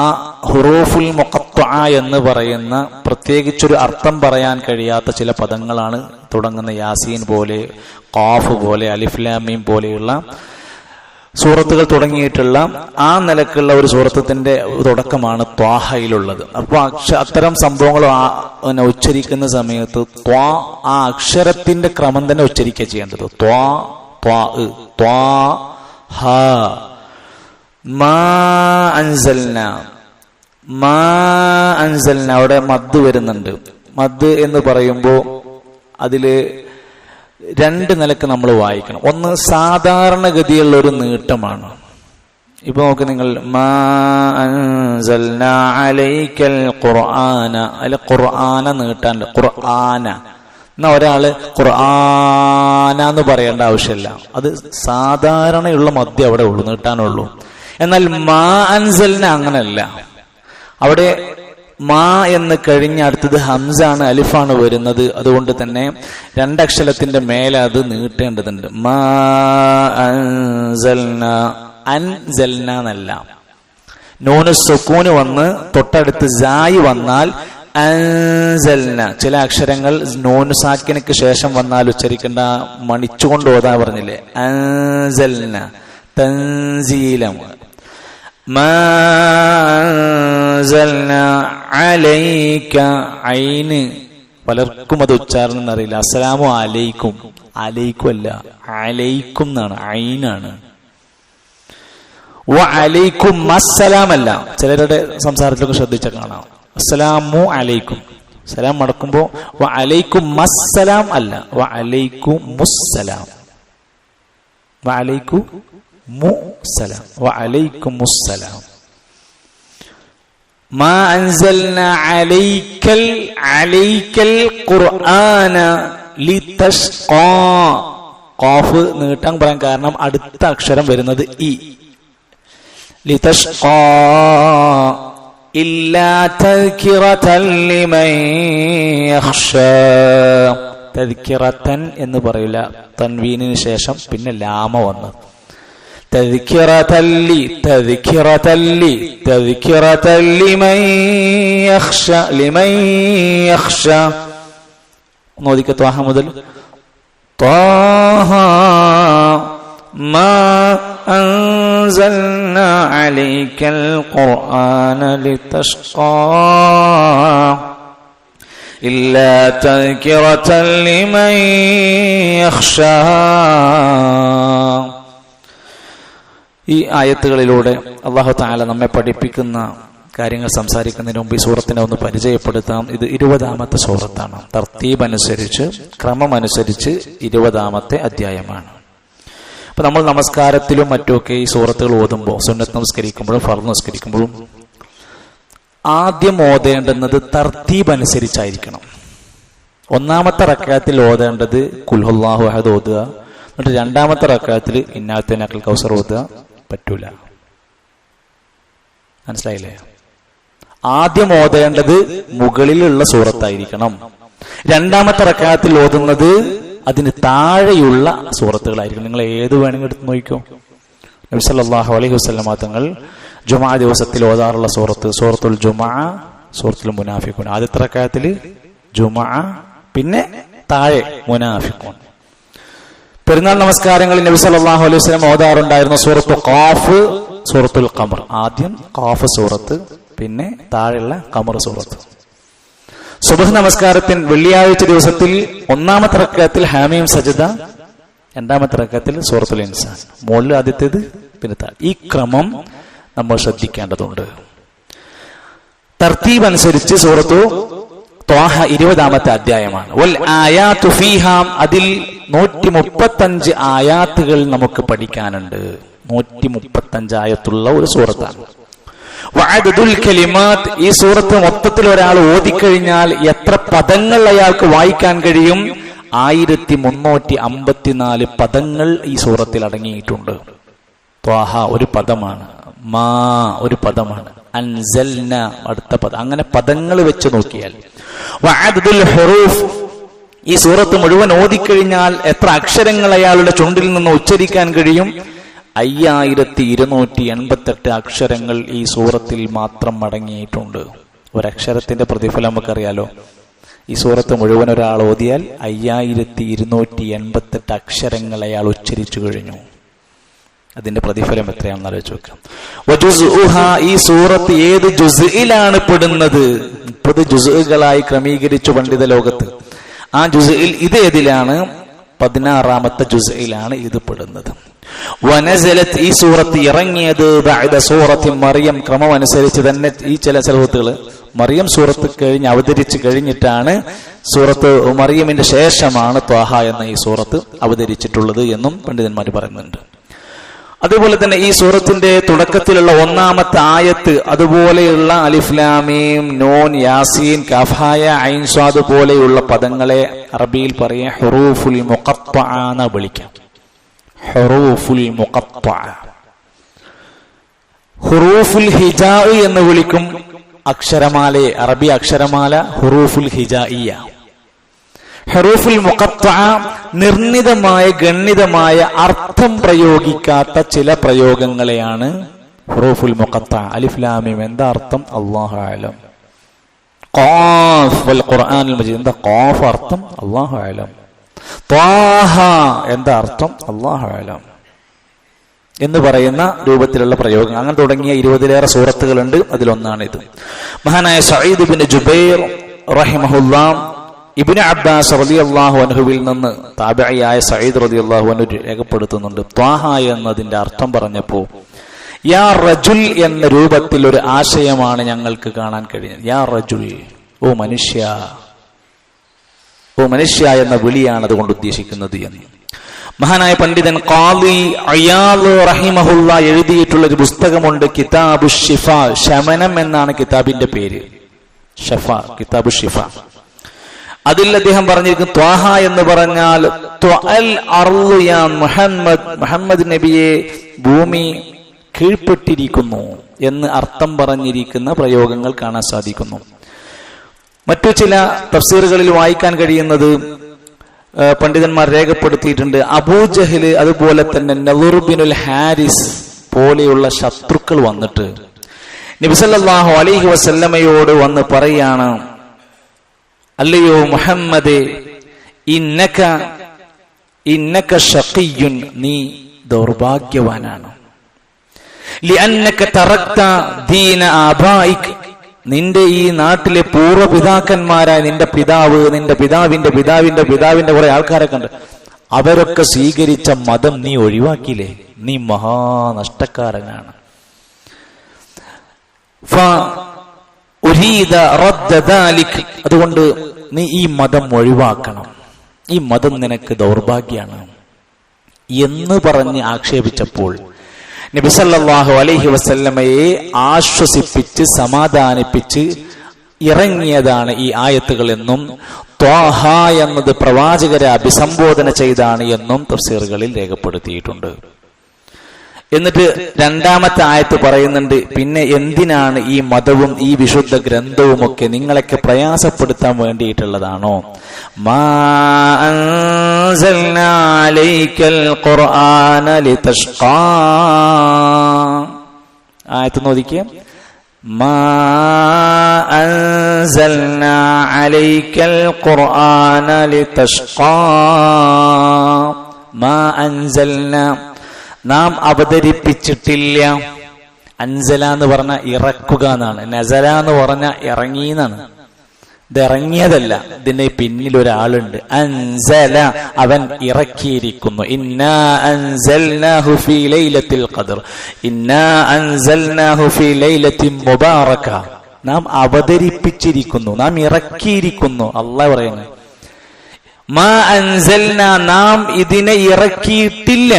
A: ആ ഹുറൂഫുൽ മുഖത്വഅ എന്ന് പറയുന്ന പ്രത്യേകിച്ചൊരു അർത്ഥം പറയാൻ കഴിയാത്ത ചില പദങ്ങളാണ് തുടങ്ങുന്ന യാസീൻ പോലെ, ഖാഫ് പോലെ, അലിഫ് ലാം മീം പോലെയുള്ള സൂറത്തുകൾ തുടങ്ങിയിട്ടുള്ള ആ നിലക്കുള്ള ഒരു സൂറത്തിന്റെ തുടക്കമാണ് ത്വാഹയിലുള്ളത്. അപ്പോൾ അത്തരം സംഭവങ്ങൾ ഉച്ചരിക്കുന്ന സമയത്ത് ത്വാ, ആ അക്ഷരത്തിന്റെ ക്രമം തന്നെ ഉച്ചരിക്കുക ചെയ്യേണ്ടത്. ത്വാ ത്വാ ത്വാ ഹ. മാ അൻസൽന, മാ അൻസൽന, അവിടെ മദ് വരുന്നുണ്ട്. മദ് എന്ന് പറയുമ്പോൾ അതില് രണ്ട് നിലക്ക് നമ്മൾ വായിക്കണം. ഒന്ന് സാധാരണഗതിയുള്ള ഒരു നീട്ടമാണ്. ഇപ്പൊ നോക്ക് നിങ്ങൾ, മാ അൻസൽനാ അലൈക്കൽ ഖുർആന, അതിൽ ഖുർആന നീട്ടാൻ, ഖുർആന എന്നാ ഒരാള് ഖുർആന എന്ന് പറയേണ്ട ആവശ്യമില്ല. അത് സാധാരണയുള്ള മദ്യം അവിടെ ഉള്ളൂ, നീട്ടാനുള്ളൂ. എന്നാൽ മാ അൻസൽന അങ്ങനല്ല. അവിടെ മാ എന്ന് കഴിഞ്ഞ അടുത്തത് ഹംസാണ്, അലിഫാണ് വരുന്നത്. അതുകൊണ്ട് തന്നെ രണ്ടക്ഷരത്തിന്റെ മേലെ അത് നീട്ടേണ്ടതുണ്ട്. മാ അൻസൽന, അൻസൽന എന്നല്ല. നൂന് സുക്കൂന് വന്ന് തൊട്ടടുത്ത് സായി വന്നാൽ അൻസൽന. ചില അക്ഷരങ്ങൾ നൂന് സാക്കിനക്ക് ശേഷം വന്നാൽ ഉച്ചരിക്കേണ്ട, മണിച്ചുകൊണ്ട് ഓതാ പറഞ്ഞില്ലേ. അൻസൽന തൻസീലം. മാ അൻസൽനാ അലൈക, ഐന് പലർക്കും അത് ഉച്ചാരണം അറിയില്ല. അസ്സലാമു അലൈക്കും, അലൈക്കും അല്ല, അലൈക്കും എന്നാണ്, ഐനാണ്. വ അലൈക്കും അസ്സലാം അല്ല. ചിലരുടെ സംസാരത്തിലൊക്കെ ശ്രദ്ധിച്ച കാണാം, അസ്സലാമു അലൈക്കും, സലാം മടക്കുമ്പോ വ അലൈക്കും അസ്സലാം അല്ല, വ അലൈക്കും മുസ്സലാം, വ അലൈക്കും മുസ്സലാം, വ അലൈക്കും മുസ്സലാം. മാ അൻസൽനാ അലൈക്കൽ, അലൈക്കൽ ഖുർആന ലിതഷ്ഖാ. ഖാഫ് നീട്ടാൻ പറയാൻ കാരണം അടുത്ത അക്ഷരം വരുന്നത് ഇ. ലിതഷ്ഖാ ഇല്ലാ തദ്കിറതൻ ലിമൻ യഖ്ശാ. തദ്കിറതൻ എന്ന് പറയില്ല, തൻവീനിന് ശേഷം പിന്നെ ലാമ വന്നു. തദ്കിറതൻ ലി, തദ്കിറതൻ ലി, തദ്കിറതൻ ലിമൻ യഖ്ശാ, ലിമൻ യഖ്ശാ. നോദിക്ക ത്വാഹ മുതൽ. ത്വാഹ മാ أنزلنا عليك القرآن لتشقى إلا تذكرة لمن يخشى. ഈ ആയത്തുകളിലൂടെ അല്ലാഹു തആല നമ്മെ പഠിപ്പിക്കുന്ന കാര്യങ്ങൾ സംസാരിക്കുന്നതിന് മുമ്പ് ഈ സൂറത്തിനെ ഒന്ന് പരിചയപ്പെടുത്താം. ഇത് 20ാമത്തെ സൂറത്താണ്. തർത്തീബ് അനുസരിച്ച്, ക്രമമനുസരിച്ച് 20ാമത്തെ അധ്യായമാണ്. അപ്പൊ നമ്മൾ നമസ്കാരത്തിലും മറ്റുമൊക്കെ ഈ സൂറത്തുകൾ ഓതുമ്പോൾ, സുന്നത്ത് നമസ്കരിക്കുമ്പോഴും ഫർദ് നമസ്കരിക്കുമ്പോഴും ആദ്യം ഓതേണ്ടുന്നത് തർത്തീബ് അനുസരിച്ചായിരിക്കണം. ഒന്നാമത്തെ റക്അത്തിൽ ഓതേണ്ടത് ഖുൽ ഹുവല്ലാഹു അഹദ് ഓതുക. എന്നിട്ട് രണ്ടാമത്തെ റക്അത്തിൽ ഇന്നാഅതൈനാക്കൽ കൗസർ ഓതുക. പറ്റൂല. മനസ്സിലായില്ലേ? ആദ്യം ഓതേണ്ടത് മുകളിലുള്ള സൂറത്തായിരിക്കണം. രണ്ടാമത്തെ റക്അത്തിൽ ഓതുന്നത് അതിന് താഴെയുള്ള സൂറത്തുകളായിരിക്കും. നിങ്ങൾ ഏത് വേണമെങ്കിൽ എടുത്ത് നോക്കിക്കോ. നബി സല്ലല്ലാഹു അലൈഹി വസല്ലം തങ്ങൾ ജുമുഅ ദിവസത്തിൽ ഓതാറുള്ള സൂറത്ത് സൂറത്തുൽ ജുമുഅ, സൂറത്തുൽ മുനാഫിഖൂൻ. ആദ്യത്തെ റക്അത്തിൽ ജുമുഅ, പിന്നെ താഴെ മുനാഫിഖൂൻ. പെരുന്നാൾ നമസ്കാരങ്ങളിൽ നബി സല്ലല്ലാഹു അലൈഹി വസല്ലം ഓതാറുണ്ടായിരുന്ന സൂറത്തു ഖാഫ്, സൂറത്തുൽ ഖമർ. ആദ്യം ഖാഫ് സൂറത്ത്, പിന്നെ താഴെയുള്ള ഖമർ സൂറത്ത്. സുബ്ഹ് നമസ്കാരത്തിൽ വെള്ളിയാഴ്ച ദിവസത്തിൽ ഒന്നാമത്തെ റക്അത്തിൽ ഹാമീം സജദ, രണ്ടാമത്തെ റക്അത്തിൽ സൂറത്തുൽ ഇൻസാൻ. മുകളിൽ ആദ്യത്തേത്, പിന്നെ താഴെ. ഈ ക്രമം നമ്മൾ ശ്രദ്ധിക്കേണ്ടതുണ്ട്. തർത്തീബ് അനുസരിച്ച് സൂറത്തു ത്വാഹ 20-ാമത്തെ അധ്യായമാണ്. വൽ ആയാതു ഫീഹാ, അതിൽ 135 ആയാത്തുകൾ നമുക്ക് പഠിക്കാനുണ്ട്. 135 ആയത്തുള്ള ഒരു സൂറത്താണ്. വഅദദുൽ കലിമാത്ത്, ഈ സൂറത്ത് മൊത്തത്തിൽ ഒരാൾ ഓതിക്കഴിഞ്ഞാൽ എത്ര പദങ്ങൾ അയാൾക്ക് വായിക്കാൻ കഴിയും? 1354 പദങ്ങൾ ഈ സൂറത്തിൽ അടങ്ങിയിട്ടുണ്ട്. ത്വാഹ ഒരു പദമാണ്, മാ ഒരു പദമാണ്, അൻസൽന അടുത്ത പദം, അങ്ങനെ പദങ്ങൾ വെച്ച് നോക്കിയാൽ. വഅദദുൽ ഹുറൂഫ്, ഈ സൂറത്ത് മുഴുവൻ ഓതിക്കഴിഞ്ഞാൽ എത്ര അക്ഷരങ്ങൾ അയാളുടെ ചുണ്ടിൽ നിന്ന് ഉച്ചരിക്കാൻ കഴിയും? 5288 അക്ഷരങ്ങൾ ഈ സൂറത്തിൽ മാത്രം അടങ്ങിയിട്ടുണ്ട്. ഒരക്ഷരത്തിന്റെ പ്രതിഫലം നമുക്കറിയാലോ. ഈ സൂറത്ത് മുഴുവൻ ഒരാൾ ഓതിയാൽ 5288 അക്ഷരങ്ങൾ അയാൾ ഉച്ചരിച്ചു കഴിഞ്ഞു. അതിന്റെ പ്രതിഫലം എത്രയാണെന്ന് ആലോചിച്ച് നോക്കാം. ഈ സൂറത്ത് ഏത് ജുസ്ഇലാണ് പെടുന്നത്? 30 ജുസ്ഉകളായി ക്രമീകരിച്ചു പണ്ഡിത ലോകത്ത്. ആ ജുസ്ഇൽ ഇത് ഏതിലാണ്? 16-ാമത്തെ ജുസ്ഇലാണ് ഇത് പെടുന്നത്. വനസലത്ത്, ഈ സൂറത്ത് ഇറങ്ങിയത് ബഅദ സൂറത്തി മറിയം, ക്രമം അനുസരിച്ച് തന്നെ. ഈ ചില സൂറത്തുകൾ മറിയം സൂറത്ത് കഴിഞ്ഞ് അവതരിച്ചു കഴിഞ്ഞിട്ടാണ്, സൂറത്ത് മറിയമിന്റെ ശേഷമാണ് ത്വാഹ എന്ന ഈ സൂറത്ത് അവതരിച്ചിട്ടുള്ളത് എന്നും പണ്ഡിതന്മാർ പറയുന്നുണ്ട്. അതുപോലെ തന്നെ ഈ സൂറത്തിന്റെ തുടക്കത്തിലുള്ള 1-ാമത്തെ ആയത്ത്, അതുപോലെയുള്ള അലിഫ് ലാം മീം നൂൻ യാസീൻ കഫായ ഐൻ സ്വാദ് പോലെയുള്ള പദങ്ങളെ അറബിയിൽ പറയാൻ ഹുറൂഫുൽ മുഖത്തഅ എന്ന് വിളിക്കാം. ഹുറൂഫുൽ മുഖത്തഅ. ഹുറൂഫുൽ ഹിജാ എന്ന് വിളിക്കും അക്ഷരമാലയെ, അറബി അക്ഷരമാല ഹുറൂഫുൽ ഹിജായിയ. ഹുറൂഫുൽ മുഖത്തഅ നിർണിതമായ ഗണ്ണിതമായ അർത്ഥം പ്രയോഗിക്കാത്ത ചില പ്രയോഗങ്ങളെയാണ് ഹുറൂഫുൽ മുഖത്തഅ. അലിഫ് ലാം മീം എന്താ അർത്ഥം? അല്ലാഹു അഅലം. ഖാഫ് വൽ ഖുർആനിൽ മജീദ് എന്താ ഖാഫ് അർത്ഥം? അല്ലാഹു അഅലം. ത്വാഹ എന്താ അർത്ഥം? അല്ലാഹു അഅലം എന്ന് പറയുന്ന രൂപത്തിലുള്ള പ്രയോഗം. അങ്ങനെ തുടങ്ങിയ 20-ലേറെ സൂറത്തുകളുണ്ട്. അതിലൊന്നാണിത്. മഹാനായ സഈദ് ഇബ്നു ജുബൈർ റഹിമഹുല്ലാഹ് ഇബ്നു അബ്ബാസ് റളിയല്ലാഹു അൻഹുവിൽ നിന്ന് താബിഈയായ സഈദ് റളിയല്ലാഹു അൻഹു രേഖപ്പെടുത്തുന്നുണ്ട്. ത്വാഹ എന്നതിന്റെ അർത്ഥം പറഞ്ഞപ്പോ യാ റജുൽ എന്ന രൂപത്തിൽ ഒരു ആശയമാണ് ഞങ്ങൾക്ക് കാണാൻ കഴിഞ്ഞത്. യാ റജുൽ, ഓ മനുഷ്യ, ഓ മനുഷ്യ എന്ന വിളിയാണ് അതുകൊണ്ട് ഉദ്ദേശിക്കുന്നത് എന്ന് മഹാനായ പണ്ഡിതൻ ഖാദി അയാദ് റഹിമഹുല്ലാ എഴുതിയിട്ടുള്ള ഒരു പുസ്തകമുണ്ട്, കിതാബു ഷിഫ. ശമനം എന്നാണ് കിതാബിന്റെ പേര്. ഷഫ, കിതാബു ഷിഫ. അതിൽ അദ്ദേഹം പറഞ്ഞിരിക്കും, ത്വാഹ എന്ന് പറഞ്ഞാൽ ത്വഅൽ അർളു യാ മുഹമ്മദ്, മുഹമ്മദ് നബിയെ ഭൂമി കീഴ്പ്പെട്ടിരിക്കുന്നു എന്ന് അർത്ഥം പറഞ്ഞിരിക്കുന്ന പ്രയോഗങ്ങൾ കാണാൻ സാധിക്കുന്നു. മറ്റു ചില തഫ്സീറുകളിൽ വായിക്കാൻ കഴിയുന്നത് പണ്ഡിതന്മാർ രേഖപ്പെടുത്തിയിട്ടുണ്ട്, അബൂജഹല് അതുപോലെ തന്നെ നളർ ബിനുൽ ഹാരിസ് പോലെയുള്ള ശത്രുക്കൾ വന്നിട്ട് നബി സല്ലല്ലാഹു അലൈഹി വസല്ലമയോട് വന്ന് പറയാണ്, അല്ലയോ മുഹമ്മദേ, ഇന്നക ഷഖിയ്യുൻ, നീ ദൗർഭാഗ്യവാനാണ്. ലിഅന്നക തറക്ത ദീന ആബായിക്, നിന്റെ ഈ നാട്ടിലെ പൂർവ്വപിതാക്കന്മാരായ നിന്റെ പിതാവ്, നിന്റെ പിതാവിന്റെ പിതാവിന്റെ പിതാവിന്റെ കുറെ ആൾക്കാരൊക്കെ ഉണ്ട്, അവരൊക്കെ സ്വീകരിച്ച മതം നീ ഒഴിവാക്കിയില്ലേ, നീ മഹാനഷ്ടക്കാരനാണ്. അതുകൊണ്ട് നീ ഈ മതം ഒഴിവാക്കണം, ഈ മതം നിനക്ക് ദൗർഭാഗ്യാണ് എന്ന് പറഞ്ഞ് ആക്ഷേപിച്ചപ്പോൾ നബി സല്ലല്ലാഹു അലൈഹി വസല്ലമയെ ആശ്വസിപ്പിച്ച് സമാധാനിപ്പിച്ച് ഇറങ്ങിയതാണ് ഈ ആയത്തുകൾ എന്നും ത്വാഹ എന്നത് പ്രവാചകരെ അഭിസംബോധന ചെയ്താണ് എന്നും തഫ്സീറുകളിൽ രേഖപ്പെടുത്തിയിട്ടുണ്ട്. എന്നിട്ട് 2-ാമത്തെ ആയത്ത് പറയുന്നുണ്ട്, പിന്നെ എന്തിനാണ് ഈ മതവും ഈ വിശുദ്ധ ഗ്രന്ഥവും ഒക്കെ നിങ്ങളൊക്കെ പ്രയാസപ്പെടുത്താൻ വേണ്ടിയിട്ടുള്ളതാണോ? മാ അൻസൽനാ അലൈക്കൽ ഖുർആന ലിതഷ്ഖാ. ആയത്ത് നോക്കിയേ, മാ അൻസൽനാ അലൈക്കൽ ഖുർആന ലിതഷ്ഖാ. മാ അൻസൽനാ, നാം അവതരിപ്പിച്ചിട്ടില്ല. അൻസല എന്ന് പറഞ്ഞ ഇറക്കുക എന്നാണ്, നസല എന്ന് പറഞ്ഞ ഇറങ്ങി എന്നാണ്. ഇത് ഇറങ്ങിയതല്ല, ഇതിന്റെ പിന്നിൽ ഒരാളുണ്ട്. അൻസല, അവൻ ഇറക്കിയിരിക്കുന്നു. ഇന്നാ അൻസൽനാഹു ഫീ ലൈലത്തിൽ ഖദ്ർ, ഇന്നാ അൻസൽനാഹു ഫീ ലൈലത്തിൻ മുബാറക. നാം അവതരിപ്പിച്ചിരിക്കുന്നു, നാം ഇറക്കിയിരിക്കുന്നു. അള്ളാഹ് പറയുന്നത് മാ അൻസൽന, നാം ഇതിനെ ഇറക്കിയിട്ടില്ല.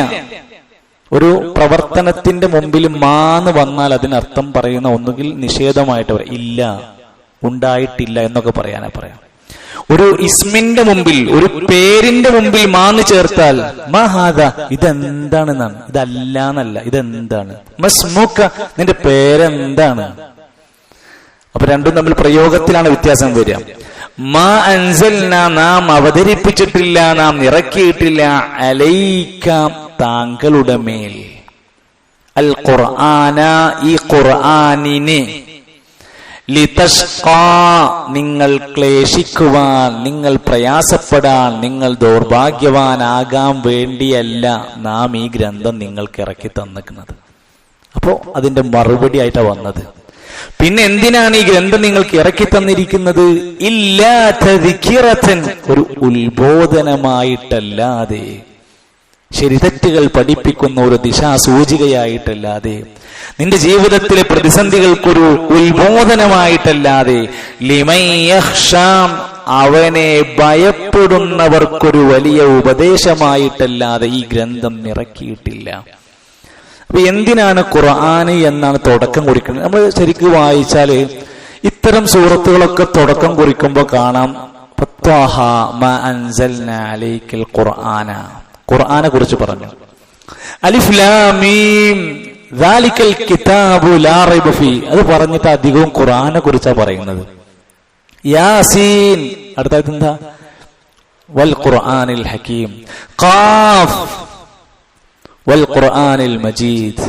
A: ഒരു പ്രവർത്തനത്തിന്റെ മുമ്പിൽ മാന്ന് വന്നാൽ അതിനർത്ഥം പറയുന്ന ഒന്നുകിൽ നിഷേധമായിട്ട് പറയാം, ഇല്ല, ഉണ്ടായിട്ടില്ല എന്നൊക്കെ പറയാം. ഒരു ഇസ്മിന്റെ മുമ്പിൽ, ഒരു പേരിന്റെ മുമ്പിൽ മാന്ന് ചേർത്താൽ മഹാദ, ഇതെന്താണെന്നാണ്, ഇതല്ല എന്നല്ല, ഇതെന്താണ്. മസ്മുക, നിന്റെ പേരെന്താണ്. അപ്പൊ രണ്ടും തമ്മിൽ പ്രയോഗത്തിലാണ് വ്യത്യാസം വരിക. മാ അൻസൽന, നാം അവതരിപ്പിച്ചിട്ടില്ല, നാം ഇറക്കിയിട്ടില്ല, അലൈക, താങ്കളുടെ മേൽ, അൽ ഖുർആന, ഈ ഖുർആനിനെ, ലിതഷ്ഖാ, നിങ്ങൾ ക്ലേശിക്കുവാൻ, നിങ്ങൾ പ്രയാസപ്പെടാൻ, നിങ്ങൾ ദൗർഭാഗ്യവാനാകാൻ വേണ്ടിയല്ല നാം ഈ ഗ്രന്ഥം നിങ്ങൾക്ക് ഇറക്കി തന്നിക്കുന്നത്. അപ്പോ അതിന്റെ മറുപടി ആയിട്ടാണ് വന്നത്. പിന്നെ എന്തിനാണ് ഈ ഗ്രന്ഥം നിങ്ങൾക്ക് ഇറക്കി തന്നിരിക്കുന്നത്? ഇല്ലാ തദ്കിറതൻ, ഒരു ഉത്ബോധനമായിട്ടല്ലാതെ, ശരിതെറ്റുകൾ പഠിപ്പിക്കുന്ന ഒരു ദിശാസൂചികയായിട്ടല്ലാതെ, നിന്റെ ജീവിതത്തിലെ പ്രതിസന്ധികൾക്കൊരു ഉത്ബോധനമായിട്ടല്ലാതെ, ലിമൻ യഖ്ശാം, അവനെ ഭയപ്പെടുന്നവർക്കൊരു വലിയ ഉപദേശമായിട്ടല്ലാതെ ഈ ഗ്രന്ഥം ഇറക്കിയിട്ടില്ല. അപ്പൊ എന്തിനാണ് ഖുർആൻ എന്നാണ് തുടക്കം കുറിക്കുന്നത്? നമ്മൾ ശരിക്കും വായിച്ചാല് ഇത്തരം സൂറത്തുകളൊക്കെ തുടക്കം കുറിക്കുമ്പോൾ കാണാം ഫത്വാഹ മാ അൻസൽന അലൈക്കൽ ഖുർആന, ഖുർആനെ കുറിച്ച് പറഞ്ഞു. അലിഫ് ലാം മീം ദാലിക്കൽ കിതാബു ലാ റൈബ ഫീ, അത് പറഞ്ഞിട്ട് അധികവും ഖുർആനെ കുറിച്ചാണ് പറയുന്നത്. യാസീൻ, അടുത്തായിട്ട് എന്താ? വൽ ഖുർആനിൽ ഹകീം, ഖാഫ് വൽ ഖുർആനിൽ മജീദ്.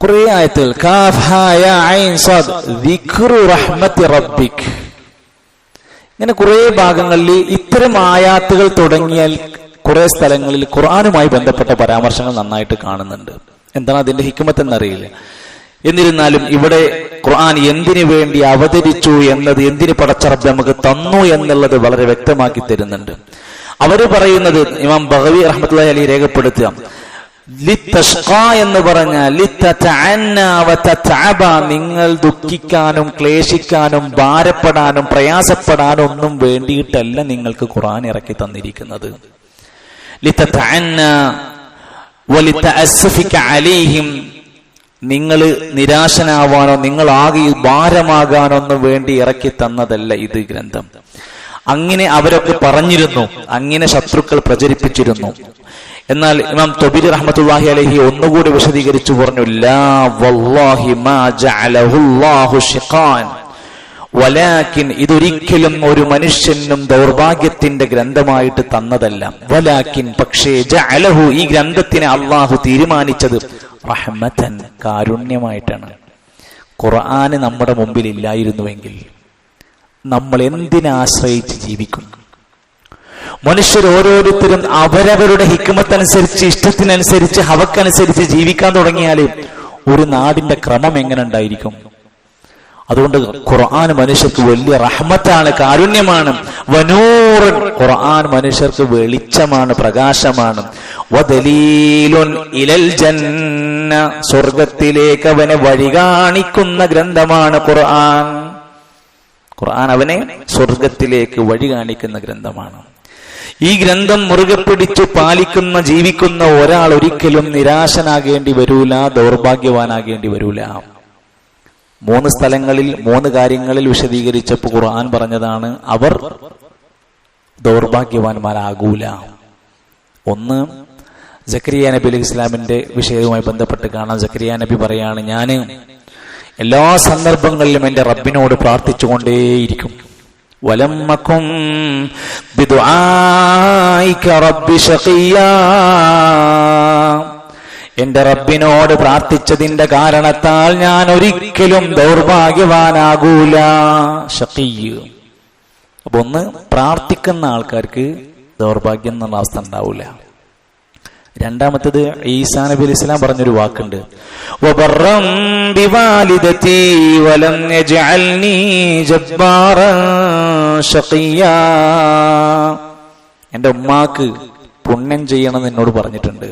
A: കുറേ ആയത്തുകൾ, കാഫ് ഹാ യാ ഐൻ സാദ് ദിക്റു റഹ്മത്തി റബ്ബിക്. ഇങ്ങനെ കുറെ ഭാഗങ്ങളിൽ ഇത്തരം ആയാത്തുകൾ തുടങ്ങിയാൽ കുറെ സ്ഥലങ്ങളിൽ ഖുർആനുമായി ബന്ധപ്പെട്ട പരാമർശങ്ങൾ നന്നായിട്ട് കാണുന്നുണ്ട്. എന്താണ് അതിന്റെ ഹിക്മത്ത് എന്നറിയില്ല. എന്നിരുന്നാലും ഇവിടെ ഖുർആൻ എന്തിനു വേണ്ടി അവതരിച്ചു എന്നത്, എന്തിന് പടച്ച റബ്ബ് നമുക്ക് തന്നു എന്നുള്ളത് വളരെ വ്യക്തമാക്കി തരുന്നുണ്ട്. അവര് പറയുന്നത്, ഇമാം ബഗവി റഹ്മത്തുള്ളാഹി അലൈഹി രേഖപ്പെടുത്തുക, ലിതഷ്ഖാ എന്ന് പറഞ്ഞാൽ ലിതതഅന്ന വതതഅബ, നിങ്ങൾ ദുഃഖിക്കാനും ക്ലേശിക്കാനും ഭാരപ്പെടാനും പ്രയാസപ്പെടാനും ഒന്നും വേണ്ടിയിട്ടല്ല നിങ്ങൾക്ക് ഖുർആൻ ഇറക്കി തന്നിരിക്കുന്നത്. ലിതതഅന്ന വലിതഅസ്സഫിക അലൈഹിം, നിങ്ങൾ നിരാശനാവാനോ നിങ്ങൾ ആകെ ഭാരമാകാനൊന്നും വേണ്ടി ഇറക്കി തന്നതല്ല ഇത് ഗ്രന്ഥം. അങ്ങനെ അവരൊക്കെ പറഞ്ഞിരുന്നു, അങ്ങനെ ശത്രുക്കൾ പ്രചരിപ്പിച്ചിരുന്നു. എന്നാൽ ഇമാം തൊബരി റഹ്മത്തുള്ളാഹി അലൈഹി ഒന്നുകൂടി വിശദീകരിച്ചു പറഞ്ഞു, ലാ വല്ലാഹി മാ ജഅലഹുല്ലാഹു ശിഖാൻ, വലാകിൻ, ഇതൊരിക്കലും ഒരു മനുഷ്യനും ദൗർഭാഗ്യത്തിന്റെ ഗ്രന്ഥമായിട്ട് തന്നതല്ല. വലാകിൻ, പക്ഷേ, ജഅലഹു, ഈ ഗ്രന്ഥത്തിനെ അള്ളാഹു തീരുമാനിച്ചത് റഹ്മതൻ, കാരുണ്യമായിട്ടാണ്. ഖുർആന് നമ്മുടെ മുമ്പിൽ ഇല്ലായിരുന്നുവെങ്കിൽ നമ്മൾ എന്തിനാശ്രയിച്ച് ജീവിക്കും? മനുഷ്യർ ഓരോരുത്തരും അവരവരുടെ ഹിക്മത്തനുസരിച്ച്, ഇഷ്ടത്തിനനുസരിച്ച്, ഹവക്കനുസരിച്ച് ജീവിക്കാൻ തുടങ്ങിയാൽ ഒരു നാടിന്റെ ക്രമം എങ്ങനെ ഉണ്ടായിരിക്കും? അതുകൊണ്ട് ഖുർആൻ മനുഷ്യർക്ക് വലിയ റഹ്മത്താണ്, കാരുണ്യമാണ്. വനൂറൻ, ഖുർആൻ മനുഷ്യർക്ക് വെളിച്ചമാണ്, പ്രകാശമാണ്. വദലീലുൻ ഇലൽ ജന്ന, സ്വർഗത്തിലേക്ക് അവനെ വഴി കാണിക്കുന്ന ഗ്രന്ഥമാണ് ഖുർആൻ. ഖുർആൻ അവനെ സ്വർഗത്തിലേക്ക് വഴി കാണിക്കുന്ന ഗ്രന്ഥമാണ്. ഈ ഗ്രന്ഥം മുറുകെ പിടിച്ചു പാലിക്കുന്ന, ജീവിക്കുന്ന ഒരാൾ ഒരിക്കലും നിരാശനാകേണ്ടി വരൂല, ദൗർഭാഗ്യവാനാകേണ്ടി വരൂല. 3 സ്ഥലങ്ങളിൽ 3 കാര്യങ്ങളിൽ വിശദീകരിച്ചപ്പോൾ ഖുർആൻ പറഞ്ഞതാണ് അവർ ദൗർഭാഗ്യവാന്മാരാകൂല. ഒന്ന്, സക്കരിയ നബി അലൈഹി ഇസ്ലാമിന്റെ വിഷയവുമായി ബന്ധപ്പെട്ട് കാണാം. സക്കരിയ നബി പറയാണ്, ഞാൻ എല്ലാ സന്ദർഭങ്ങളിലും എന്റെ റബ്ബിനോട് പ്രാർത്ഥിച്ചുകൊണ്ടേയിരിക്കും. വലമ്മക്കും ബിദുആഇക റബ്ബി ശഖിയാ, എന്റെ റബ്ബിനോട് പ്രാർത്ഥിച്ചതിന്റെ കാരണത്താൽ ഞാൻ ഒരിക്കലും ദൗർഭാഗ്യവാനാകൂല. ഷഖിയ്. അപ്പൊ ഒന്ന്, പ്രാർത്ഥിക്കുന്ന ആൾക്കാർക്ക് ദൗർഭാഗ്യം എന്നുള്ള അവസ്ഥ ഉണ്ടാവില്ല. രണ്ടാമത്തത്, ഈസാ നബി അലൈഹി സ്വലാം പറഞ്ഞൊരു വാക്കുണ്ട്, വബറം ബിവാലിദതി വലം യജ്അൽനി ജബ്ബാറൻ ശഖിയാ, എന്റെ ഉമ്മാക്ക് പുണ്യം ചെയ്യണമെന്ന് എന്നോട് പറഞ്ഞിട്ടുണ്ട്.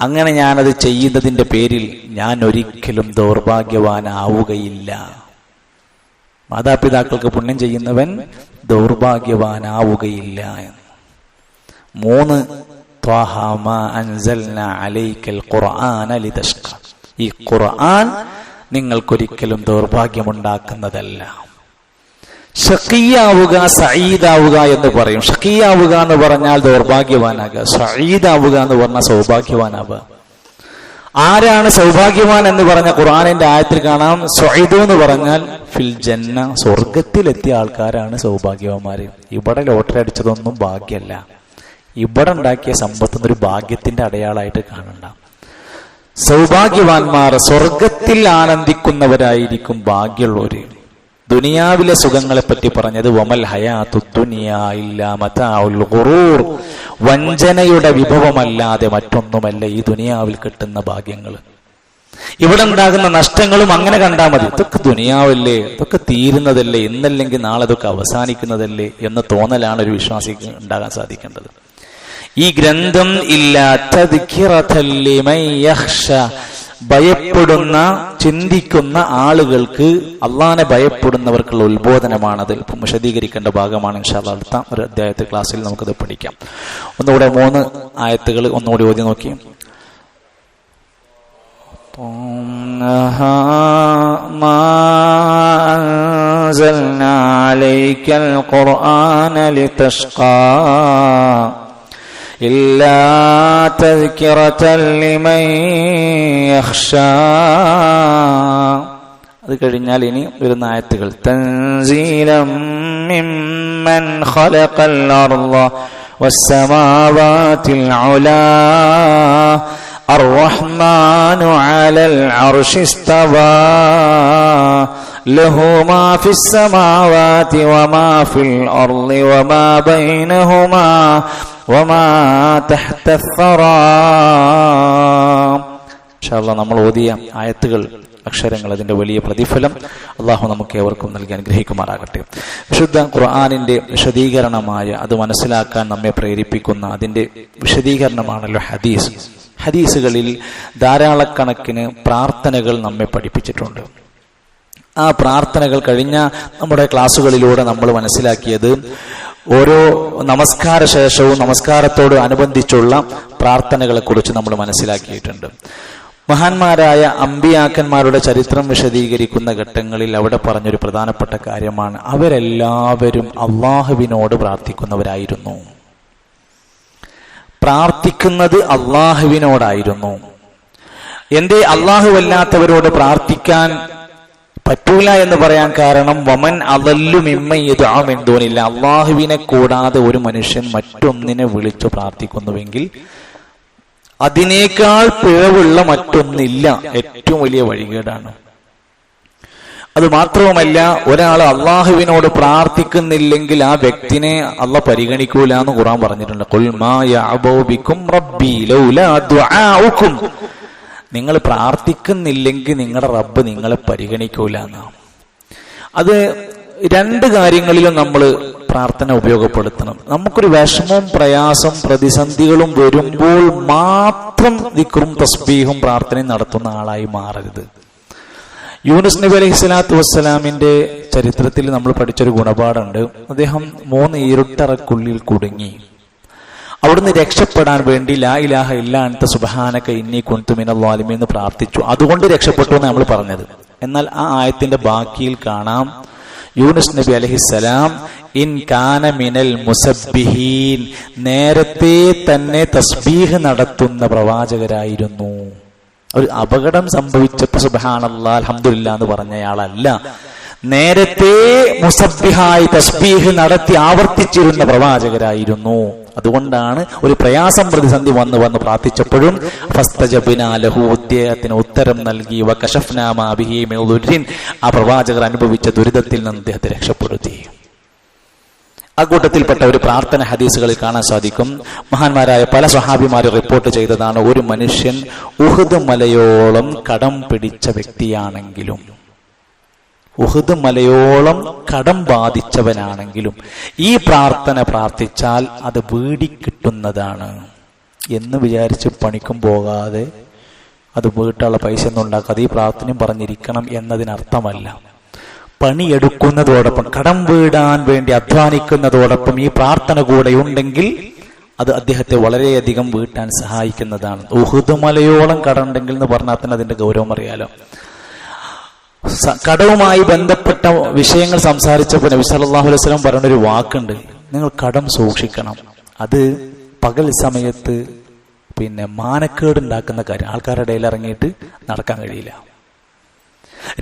A: അങ്ങനെ ഞാനത് ചെയ്യുന്നതിന്റെ പേരിൽ ഞാൻ ഒരിക്കലും ദൗർഭാഗ്യവാനാവുകയില്ല. മാതാപിതാക്കൾക്ക് പുണ്യം ചെയ്യുന്നവൻ ദൗർഭാഗ്യവാനാവുകയില്ല എന്ന്. 3 ത്വാഹ മാ അൻസൽനാ അലൈക്കൽ ഖുർആന ലിതഷ്ഖ. ഈ ഖുർആൻ നിങ്ങൾക്കൊരിക്കലും ദൗർഭാഗ്യമുണ്ടാക്കുന്നതല്ല. ഷഖിയാവുക സഈദാവുക എന്ന് പറയും. ഷഖിയാവുക എന്ന് പറഞ്ഞാൽ ദൗർഭാഗ്യവാനാകുക, സഈദാവുക എന്ന് പറഞ്ഞാൽ സൗഭാഗ്യവാനാവുക. ആരാണ് സൗഭാഗ്യവാൻ എന്ന് പറഞ്ഞ ഖുർആനിന്റെ ആയത്തിൽ കാണാം, സഈദു എന്ന് പറഞ്ഞാൽ ഫിൽ ജന്ന, സ്വർഗത്തിലെത്തിയ ആൾക്കാരാണ് സൗഭാഗ്യവാന്മാര്. ഇവിടെ ലോട്ടറി അടിച്ചതൊന്നും ഭാഗ്യമല്ല, ഇവിടെ ഉണ്ടാക്കിയ സമ്പത്തൊന്നൊരു ഭാഗ്യത്തിന്റെ അടയാളമായിട്ട് കാണണ്ട. സൗഭാഗ്യവാന്മാർ സ്വർഗത്തിൽ ആനന്ദിക്കുന്നവരായിരിക്കും ഭാഗ്യമുള്ളവര്. ദുനിയാവിലെ സുഖങ്ങളെ പറ്റി പറഞ്ഞത് വമൽ ഹയാത്തു ദുനിയാ ഇല്ലാ മതാഉൽ ഖുറൂർ, വഞ്ചനയുടെ വിഭവമല്ലാതെ മറ്റൊന്നുമല്ല ഈ ദുനിയാവിൽ കിട്ടുന്ന ഭാഗ്യങ്ങൾ. ഇവിടെ ഉണ്ടാകുന്ന നഷ്ടങ്ങളും അങ്ങനെ കണ്ടാൽ മതി. ഇതൊക്കെ ദുനിയാവല്ലേ, ഇതൊക്കെ തീരുന്നതല്ലേ, ഇന്നല്ലെങ്കിൽ നാളെ ഇതൊക്കെ അവസാനിക്കുന്നതല്ലേ എന്ന തോന്നലാണ് ഒരു വിശ്വാസിക്ക് ഉണ്ടാകാൻ സാധിക്കേണ്ടത്. ഈ ഗ്രന്ഥം ഭയപ്പെടുന്ന, ചിന്തിക്കുന്ന ആളുകൾക്ക്, അള്ളാനെ ഭയപ്പെടുന്നവർക്കുള്ള ഉത്ബോധനമാണ്. അതിൽ വിശദീകരിക്കേണ്ട ഭാഗമാണ്. ഇൻഷാ അല്ലാഹ് അടുത്ത ഒരു അധ്യായത്തെ ക്ലാസ്സിൽ നമുക്കത് പഠിക്കാം. ഒന്നുകൂടെ 3 ആയത്തുകൾ ഒന്നുകൂടി ഓതി നോക്കി. മാ അൻസൽനാ അലൈക്കൽ ഖുർആന ലിതഷ്ഖാ ഇല്ലാ തദ്കിറതൻ ലിമൻ യഖ്ശാ. അത് കഴിഞ്ഞാൽ ഇനി വരുന്ന ആയത്തുകൾ തൻസീലം മിമ്മൻ ഖലഖൽ അർള വസ്സമാവാതിൽ ഉലാ അർറഹ്മാനു അലൽ അർശി ഇസ്തവാ ലഹു മാ ഫിസ് സമാവാതി വമാ ഫിൽ അർളി വമാ ബൈനഹുമാ വമാ തഹ്ത അസ്സറാ. ഇൻഷാ അല്ലാഹ് നമ്മൾ ഓതിയ ആയത്തുകൾ, അക്ഷരങ്ങൾ, അതിന്റെ വലിയ പ്രതിഫലം അള്ളാഹു നമുക്ക് ഏവർക്കും നൽകി അനുഗ്രഹിക്കുമാറാകട്ടെ. വിശുദ്ധ ഖുർആനിന്റെ വിശദീകരണമായ, അത് മനസ്സിലാക്കാൻ നമ്മെ പ്രേരിപ്പിക്കുന്ന അതിന്റെ വിശദീകരണമാണല്ലോ ഹദീസ്. ഹദീസുകളിൽ ധാരാളക്കണക്കിന് പ്രാർത്ഥനകൾ നമ്മെ പഠിപ്പിച്ചിട്ടുണ്ട്. ആ പ്രാർത്ഥനകൾ കഴിഞ്ഞ നമ്മുടെ ക്ലാസ്സുകളിലൂടെ നമ്മൾ മനസ്സിലാക്കിയത് ഓരോ നമസ്കാര ശേഷവും നമസ്കാരത്തോട് അനുബന്ധിച്ചുള്ള പ്രാർത്ഥനകളെ കുറിച്ച് നമ്മൾ മനസ്സിലാക്കിയിട്ടുണ്ട്. മഹാന്മാരായ അമ്പിയാക്കന്മാരുടെ ചരിത്രം വിശദീകരിക്കുന്ന ഘട്ടങ്ങളിൽ അവിടെ പറഞ്ഞൊരു പ്രധാനപ്പെട്ട കാര്യമാണ്, അവരെല്ലാവരും അള്ളാഹുവിനോട് പ്രാർത്ഥിക്കുന്നവരായിരുന്നു. പ്രാർത്ഥിക്കുന്നത് അള്ളാഹുവിനോടായിരുന്നു. എന്തേ അള്ളാഹുവല്ലാത്തവരോട് പ്രാർത്ഥിക്കാൻ പറ്റൂല എന്ന് പറയാൻ കാരണം, വമൻ അദല്ലു മിമ്മൻ യദ്ഉ മിൻ ദൂനില്ല, അള്ളാഹുവിനെ കൂടാതെ ഒരു മനുഷ്യൻ മറ്റൊന്നിനെ വിളിച്ചു പ്രാർത്ഥിക്കുന്നുവെങ്കിൽ അതിനേക്കാൾ പിഴവുള്ള മറ്റൊന്നില്ല, ഏറ്റവും വലിയ വഴികേടാണ്. അത് മാത്രവുമല്ല, ഒരാൾ അള്ളാഹുവിനോട് പ്രാർത്ഥിക്കുന്നില്ലെങ്കിൽ ആ വ്യക്തിനെ അള്ളാഹ് പരിഗണിക്കൂല എന്ന് ഖുർആൻ പറഞ്ഞിട്ടുണ്ട്. ഖുൽ മാ യഅബു ബികും റബ്ബി ലൗലാ ദുആഉകും, നിങ്ങൾ പ്രാർത്ഥിക്കുന്നില്ലെങ്കിൽ നിങ്ങളുടെ റബ്ബ് നിങ്ങളെ പരിഗണിക്കൂല എന്നാണ്. അത് 2 കാര്യങ്ങളിലും നമ്മൾ പ്രാർത്ഥന ഉപയോഗപ്പെടുത്തണം. നമുക്കൊരു വിഷമവും പ്രയാസം പ്രതിസന്ധികളും വരുമ്പോൾ മാത്രം ദിക്റും തസ്ബീഹും പ്രാർത്ഥനയും നടത്തുന്ന ആളായി മാറരുത്. യൂനുസ് നബി അലൈഹി സ്വലാത്തു വസ്സലാമിന്റെ ചരിത്രത്തിൽ നമ്മൾ പഠിച്ചൊരു ഗുണപാഠമുണ്ട്. അദ്ദേഹം 3 ഇരുട്ടറക്കുള്ളിൽ കുടുങ്ങി. അവിടുന്ന് രക്ഷപ്പെടാൻ വേണ്ടി ലാ ഇലാഹ ഇല്ലാ അൻത സുബ്ഹാനക ഇന്നി കുൻതു മിനൽ ളാലിമീൻ എന്ന് പ്രാർത്ഥിച്ചു. അതുകൊണ്ട് രക്ഷപ്പെട്ടു എന്ന് നമ്മൾ പറഞ്ഞത്. എന്നാൽ ആ ആയത്തിന്റെ ബാക്കിയിൽ കാണാം, യൂനുസ് നബി അലൈഹിസ്സലാം ഇൻ കാന മിനൽ മുസബ്ബിഹീൻ, നേരത്തെ തന്നെ തസ്ബീഹ് നടത്തുന്ന പ്രവാചകരായിരുന്നു. ഒരു അപകടം സംഭവിച്ചപ്പോൾ സുബ്ഹാനല്ലാഹ് അൽഹംദുലില്ലാഹ് എന്ന് പറഞ്ഞയാളല്ല, നേരത്തെ മുസബ്ബിഹായി തസ്ബീഹ് നടത്തി ആവർത്തിച്ചിരുന്ന പ്രവാചകരായിരുന്നു. അതുകൊണ്ടാണ് ഒരു പ്രയാസം പ്രതിസന്ധി വന്ന് പ്രാർത്ഥിച്ചപ്പോഴും ഫസ്തജബ്നാ ലഹു, അദ്ദേഹത്തിന് ഉത്തരം നൽകി. വകശഫ്നാ മാ ബിഹി മിൻ ദുർരിൻ, ആ പ്രവാചകർ അനുഭവിച്ച ദുരിതത്തിൽ നിന്ന് അദ്ദേഹത്തെ രക്ഷപ്പെടുത്തി. ആ കൂട്ടത്തിൽപ്പെട്ട ഒരു പ്രാർത്ഥന ഹദീസുകളിൽ കാണാൻ സാധിക്കും. മഹാന്മാരായ പല സ്വഹാബിമാരും റിപ്പോർട്ട് ചെയ്തതാണ്, ഒരു മനുഷ്യൻ ഉഹുദ് മലയോളം കടം പിടിച്ച വ്യക്തിയാണെങ്കിലും, ഉഹുദ് മലയോളം കടം ബാധിച്ചവനാണെങ്കിലും ഈ പ്രാർത്ഥന പ്രാർത്ഥിച്ചാൽ അത് വീടിക്കിട്ടുന്നതാണ് എന്ന് വിചാരിച്ച് പണിക്കും പോകാതെ അത് വീട്ടുള്ള പൈസ ഒന്നും ഉണ്ടാക്കാതെ ഈ പ്രാർത്ഥനയും പറഞ്ഞിരിക്കണം എന്നതിനർത്ഥമല്ല. പണിയെടുക്കുന്നതോടൊപ്പം, കടം വീടാൻ വേണ്ടി അധ്വാനിക്കുന്നതോടൊപ്പം ഈ പ്രാർത്ഥന കൂടെ ഉണ്ടെങ്കിൽ അത് അദ്ദേഹത്തെ വളരെയധികം വീട്ടാൻ സഹായിക്കുന്നതാണ്. ഉഹുദ് മലയോളം കടമുണ്ടെങ്കിൽ എന്ന് പറഞ്ഞാൽ തന്നെ അതിന്റെ ഗൗരവം അറിയാലോ. കടവുമായി ബന്ധപ്പെട്ട വിഷയങ്ങൾ സംസാരിച്ചപ്പോൾ നബി സല്ലല്ലാഹു അലൈഹി വസല്ലം പറഞ്ഞൊരു വാക്കുണ്ട്, നിങ്ങൾ കടം സൂക്ഷിക്കണം. അത് പകൽ സമയത്ത് മാനക്കേട് ഉണ്ടാക്കുന്ന കാര്യം, ആൾക്കാരുടെ ഇടയിൽ ഇറങ്ങിയിട്ട് നടക്കാൻ കഴിയില്ല.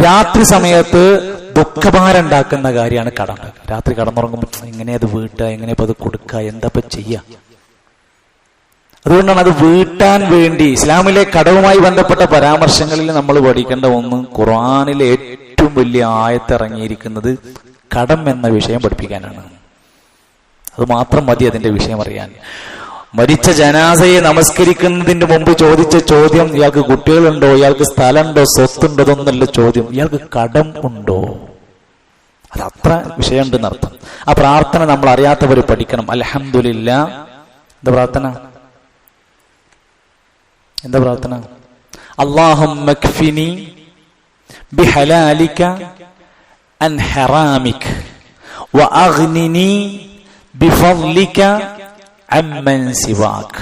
A: രാത്രി സമയത്ത് ദുഃഖഭാരം ഉണ്ടാക്കുന്ന കാര്യമാണ് കടം. രാത്രി കടന്നുറങ്ങുമ്പോൾ എങ്ങനെ അത് വീട്ടുക, എങ്ങനെ ഇപ്പൊ അത് കൊടുക്കുക, എന്താ ഇപ്പൊ ചെയ്യുക? അതുകൊണ്ടാണ് അത് വീട്ടാൻ വേണ്ടി ഇസ്ലാമിലെ കടവുമായി ബന്ധപ്പെട്ട പരാമർശങ്ങളിൽ നമ്മൾ പഠിക്കേണ്ട ഒന്ന്, ഖുർആനിലെ ഏറ്റവും വലിയ ആയത്ത് ഇറങ്ങിയിരിക്കുന്നത് കടം എന്ന വിഷയം പഠിപ്പിക്കാനാണ്. അത് മാത്രം മതി അതിന്റെ വിഷയം അറിയാൻ. മരിച്ച ജനാസയെ നമസ്കരിക്കുന്നതിന് മുമ്പ് ചോദിച്ച ചോദ്യം, ഇയാൾക്ക് കുട്ടികളുണ്ടോ, ഇയാൾക്ക് സ്ഥലമുണ്ടോ, സ്വത്തുണ്ടോ, ഇതൊന്നല്ല ചോദ്യം, ഇയാൾക്ക് കടം ഉണ്ടോ. അത് അത്ര വിഷയമുണ്ടെന്ന് അർത്ഥം. ആ പ്രാർത്ഥന നമ്മൾ അറിയാത്തവർ പഠിക്കണം. അൽഹംദുലില്ലാ. എന്താ പ്രാർത്ഥന? എന്താ പ്രാർത്ഥന? അല്ലാഹുമ്മ ക്ഫിനി ബിഹലാലിക അൻ ഹറാമിക വഅഗ്നിനി ബിഫദ്ലിക അമ്മൻ സിവാക്.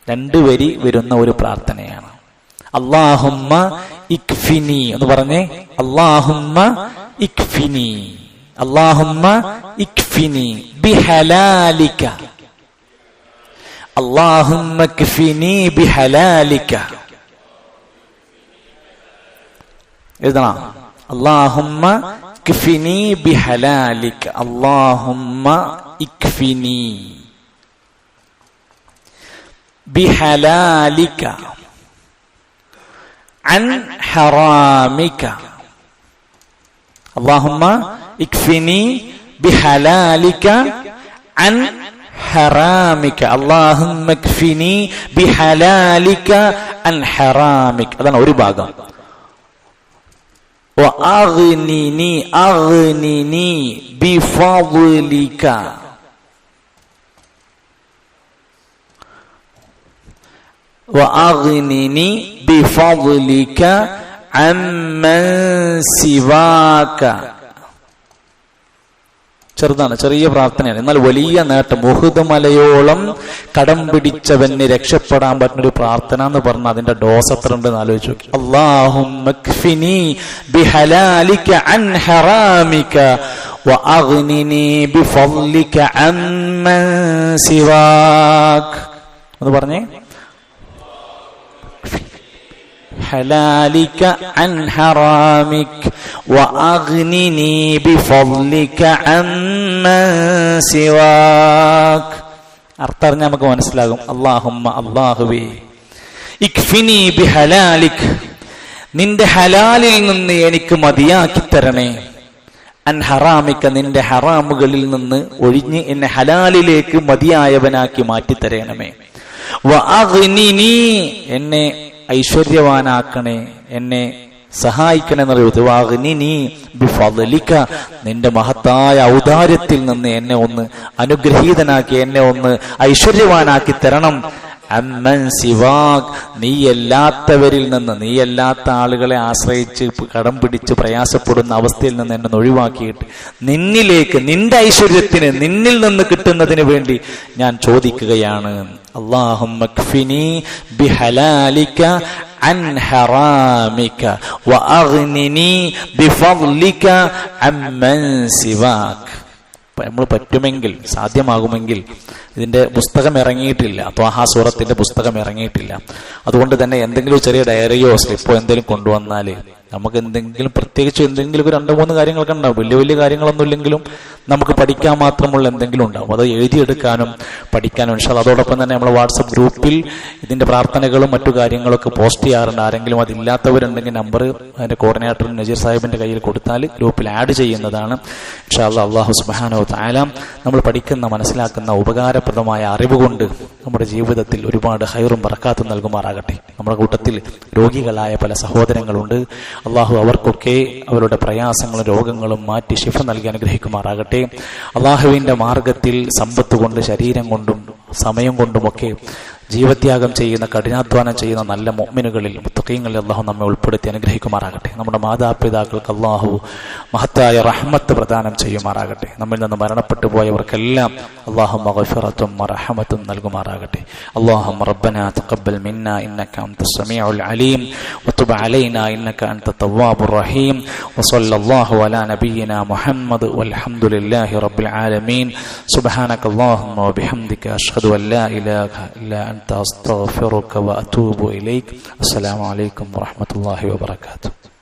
A: 2 വരി വരുന്ന ഒരു പ്രാർത്ഥനയാണ്. അല്ലാഹുമ്മ ഇക്ഫിനി എന്ന് പറഞ്ഞേ. അല്ലാഹുമ്മ ഇക്ഫിനി, അല്ലാഹുമ്മ ഇക്ഫിനി ബിഹലാലിക, അല്ലാഹുമ്മ ഇക്ഫിനി ബിഹലാലിക. എഴുതണം. അല്ലാഹുമ്മ ഇക്ഫിനി ബിഹലാലിക, അല്ലാഹുമ്മ ഇക്ഫിനി ബിഹലാലിക അൻ ഹറാമിക. അല്ലാഹുമ്മ ഇക്ഫിനി ബിഹലാലിക അൻ ഹറാമിക, അല്ലാഹുമ്മ ഇക്ഫിനി ബിഹലാലിക അൻ ഹറാമിക. അതാണ് ഒരു ഭാഗം. വഅഗ്നിനി അഗ്നിനി ബിഫദ്ലിക, വഅഗ്നിനി ബിഫദ്ലിക അമ്മൻ സിവാക. ചെറുതാണ്, ചെറിയ പ്രാർത്ഥനയാണ്, എന്നാൽ വലിയ നേട്ടം. ഉഹുദ് മലയോളം കടം പിടിച്ചവന് രക്ഷപ്പെടാൻ പറ്റുന്ന ഒരു പ്രാർത്ഥന എന്ന് പറഞ്ഞാൽ അതിന്റെ ഡോസ് എത്ര ഉണ്ടെന്ന് ആലോചിച്ച് നോക്കി. അല്ലാഹുമ്മ ക്ഫിനി ബിഹലാലിക അൻ ഹറാമിക വഅഗ്നിനി ബിഫദ്ലിക അമ്മൻ സിവാക്. എന്ന് പറഞ്ഞേ. ഹലാലിക അൻ ഹറാമിക വഅഗ്നിനി ബിഫദ്ലിക അമ്മൻ സിവാക്. അർത്ഥം അറിഞ്ഞാൽ നമുക്ക് മനസ്സിലാകും. അല്ലാഹുമ്മ, അല്ലാഹുവേ, ഇക്ഫിനി ബിഹലാലിക, നിന്റെ ഹലാലിൽ നിന്ന് എനിക്ക് മതിയാക്കി തരണേ. അൻ ഹറാമിക, നിന്റെ ഹറാമുകളിൽ നിന്ന് ഒഴിഞ്ഞ് എന്നെ ഹലാലിലേക്ക് മതിയായവനാക്കി മാറ്റി തരണമേ. വഅഗ്നിനി, എന്നെ ഐശ്വര്യവാനാക്കണേ, എന്നെ സഹായിക്കണേ എന്നറിയുന്നത്. വഅഗ്നിനി ബിഫദ്ലിക, നിന്റെ മഹത്തായ ഔദാര്യത്തിൽ നിന്ന് എന്നെ ഒന്ന് അനുഗ്രഹീതനാക്കി, എന്നെ ഒന്ന് ഐശ്വര്യവാനാക്കി തരണം. അമ്മൻ സിവാക്, നീയല്ലാത്തവരിൽ നിന്ന്, നീയല്ലാത്ത ആളുകളെ ആശ്രയിച്ച് കടം പിടിച്ച് പ്രയാസപ്പെടുന്ന അവസ്ഥയിൽ നിന്ന് എന്നെ ഒഴിവാക്കിയിട്ട് നിന്നിലേക്ക്, നിന്റെ ഐശ്വര്യത്തിന്, നിന്നിൽ നിന്ന് കിട്ടുന്നതിന് വേണ്ടി ഞാൻ ചോദിക്കുകയാണ്. അല്ലാഹുമ്മ ക്ഫിനി ബിഹലാലിക അൻ ഹറാമിക വഅഗ്നിനി ബിഫദ്ലിക അമ്മൻ സിവാക്. നമ്മൾ പറ്റുമെങ്കിൽ, സാധ്യമാകുമെങ്കിൽ, ഇതിന്റെ പുസ്തകം ഇറങ്ങിയിട്ടില്ല, ത്വാഹാ സൂറത്തിന്റെ പുസ്തകം ഇറങ്ങിയിട്ടില്ല. അതുകൊണ്ട് തന്നെ എന്തെങ്കിലും ചെറിയ ഡയറിയോ സ്ലിപ്പോ എന്തെങ്കിലും കൊണ്ടുവന്നാൽ നമുക്ക് എന്തെങ്കിലും, പ്രത്യേകിച്ച് എന്തെങ്കിലും 2-3 കാര്യങ്ങളൊക്കെ ഉണ്ടാവും. വലിയ വലിയ കാര്യങ്ങളൊന്നും ഇല്ലെങ്കിലും നമുക്ക് പഠിക്കാൻ മാത്രമുള്ള എന്തെങ്കിലും ഉണ്ടാവും. അത് എഴുതിയെടുക്കാനും പഠിക്കാനും ഇൻഷാ അല്ലാഹ്. അതോടൊപ്പം തന്നെ നമ്മൾ വാട്സപ്പ് ഗ്രൂപ്പിൽ ഇതിന്റെ പ്രാർത്ഥനകളും മറ്റു കാര്യങ്ങളൊക്കെ പോസ്റ്റ് ചെയ്യാറുണ്ട്. ആരെങ്കിലും അതില്ലാത്തവരുണ്ടെങ്കിൽ നമ്പർ അതിന്റെ കോർഡിനേറ്റർ നജീർ സാഹിബിന്റെ കയ്യിൽ കൊടുത്താൽ ഗ്രൂപ്പിൽ ആഡ് ചെയ്യുന്നതാണ്. ഇൻഷാ അല്ലാഹ്. അല്ലാഹു സുബ്ഹാനഹു വ തആല നമ്മൾ പഠിക്കുന്ന, മനസ്സിലാക്കുന്ന ഉപകാരപ്രദമായ അറിവ് കൊണ്ട് നമ്മുടെ ജീവിതത്തിൽ ഒരുപാട് ഖൈറും ബറക്കാത്തും നൽകുമാറാകട്ടെ. നമ്മുടെ കൂട്ടത്തിൽ രോഗികളായ പല സഹോദരങ്ങളുണ്ട്. അള്ളാഹു അവർക്കൊക്കെ അവരുടെ പ്രയാസങ്ങളും രോഗങ്ങളും മാറ്റി ശിഫ നൽകി അനുഗ്രഹിക്കുമാറാകട്ടെ. അള്ളാഹുവിന്റെ മാർഗത്തിൽ സമ്പത്ത് കൊണ്ട്, ശരീരം കൊണ്ടും സമയം കൊണ്ടുമൊക്കെ ജീവത്യാഗം ചെയ്യുന്ന, കഠിനാധ്വാനം ചെയ്യുന്ന നല്ല മുഅ്മിനുകളിൽ, മുത്തഖീങ്ങളിൽ അള്ളാഹു നമ്മെ ഉൾപ്പെടുത്തി അനുഗ്രഹിക്കുമാറാകട്ടെ. നമ്മുടെ മാതാപിതാക്കൾക്ക് അള്ളാഹു മഹത്തായ റഹ്മത്ത് പ്രദാനം ചെയ്യുമാറാകട്ടെ. നമ്മിൽ നിന്ന് മരണപ്പെട്ടു പോയവർക്കെല്ലാം അള്ളാഹു മഗ്ഫിറത്തും റഹ്മത്തും നൽകുമാറാകട്ടെ. അല്ലാഹുമ്മ റബ്ബനാ തഖബ്ബൽ മിന്നാ ഇന്നക അൻതസ് സമീഉൽ അലീം വതുബ് അലൈനാ ഇന്നക അൻതത് തവ്വാബുർ റഹീം വസല്ലല്ലാഹു അലാ നബിയിനാ മുഹമ്മദ് വൽഹംദുലില്ലാഹി റബ്ബിൽ ആലമീൻ. സുബ്ഹാനക അല്ലാഹുമ്മ വബിഹംദിക അഷ്ഹദു അൻ ലാ ഇലാഹ ഇല്ലാ അൻത അസ്തഗ്ഫിറുക വഅതൂബു ഇലൈക്. അസ്സലാമു അലൈക്കും വറഹ്മത്തുള്ളാഹി വബറകാതുഹു.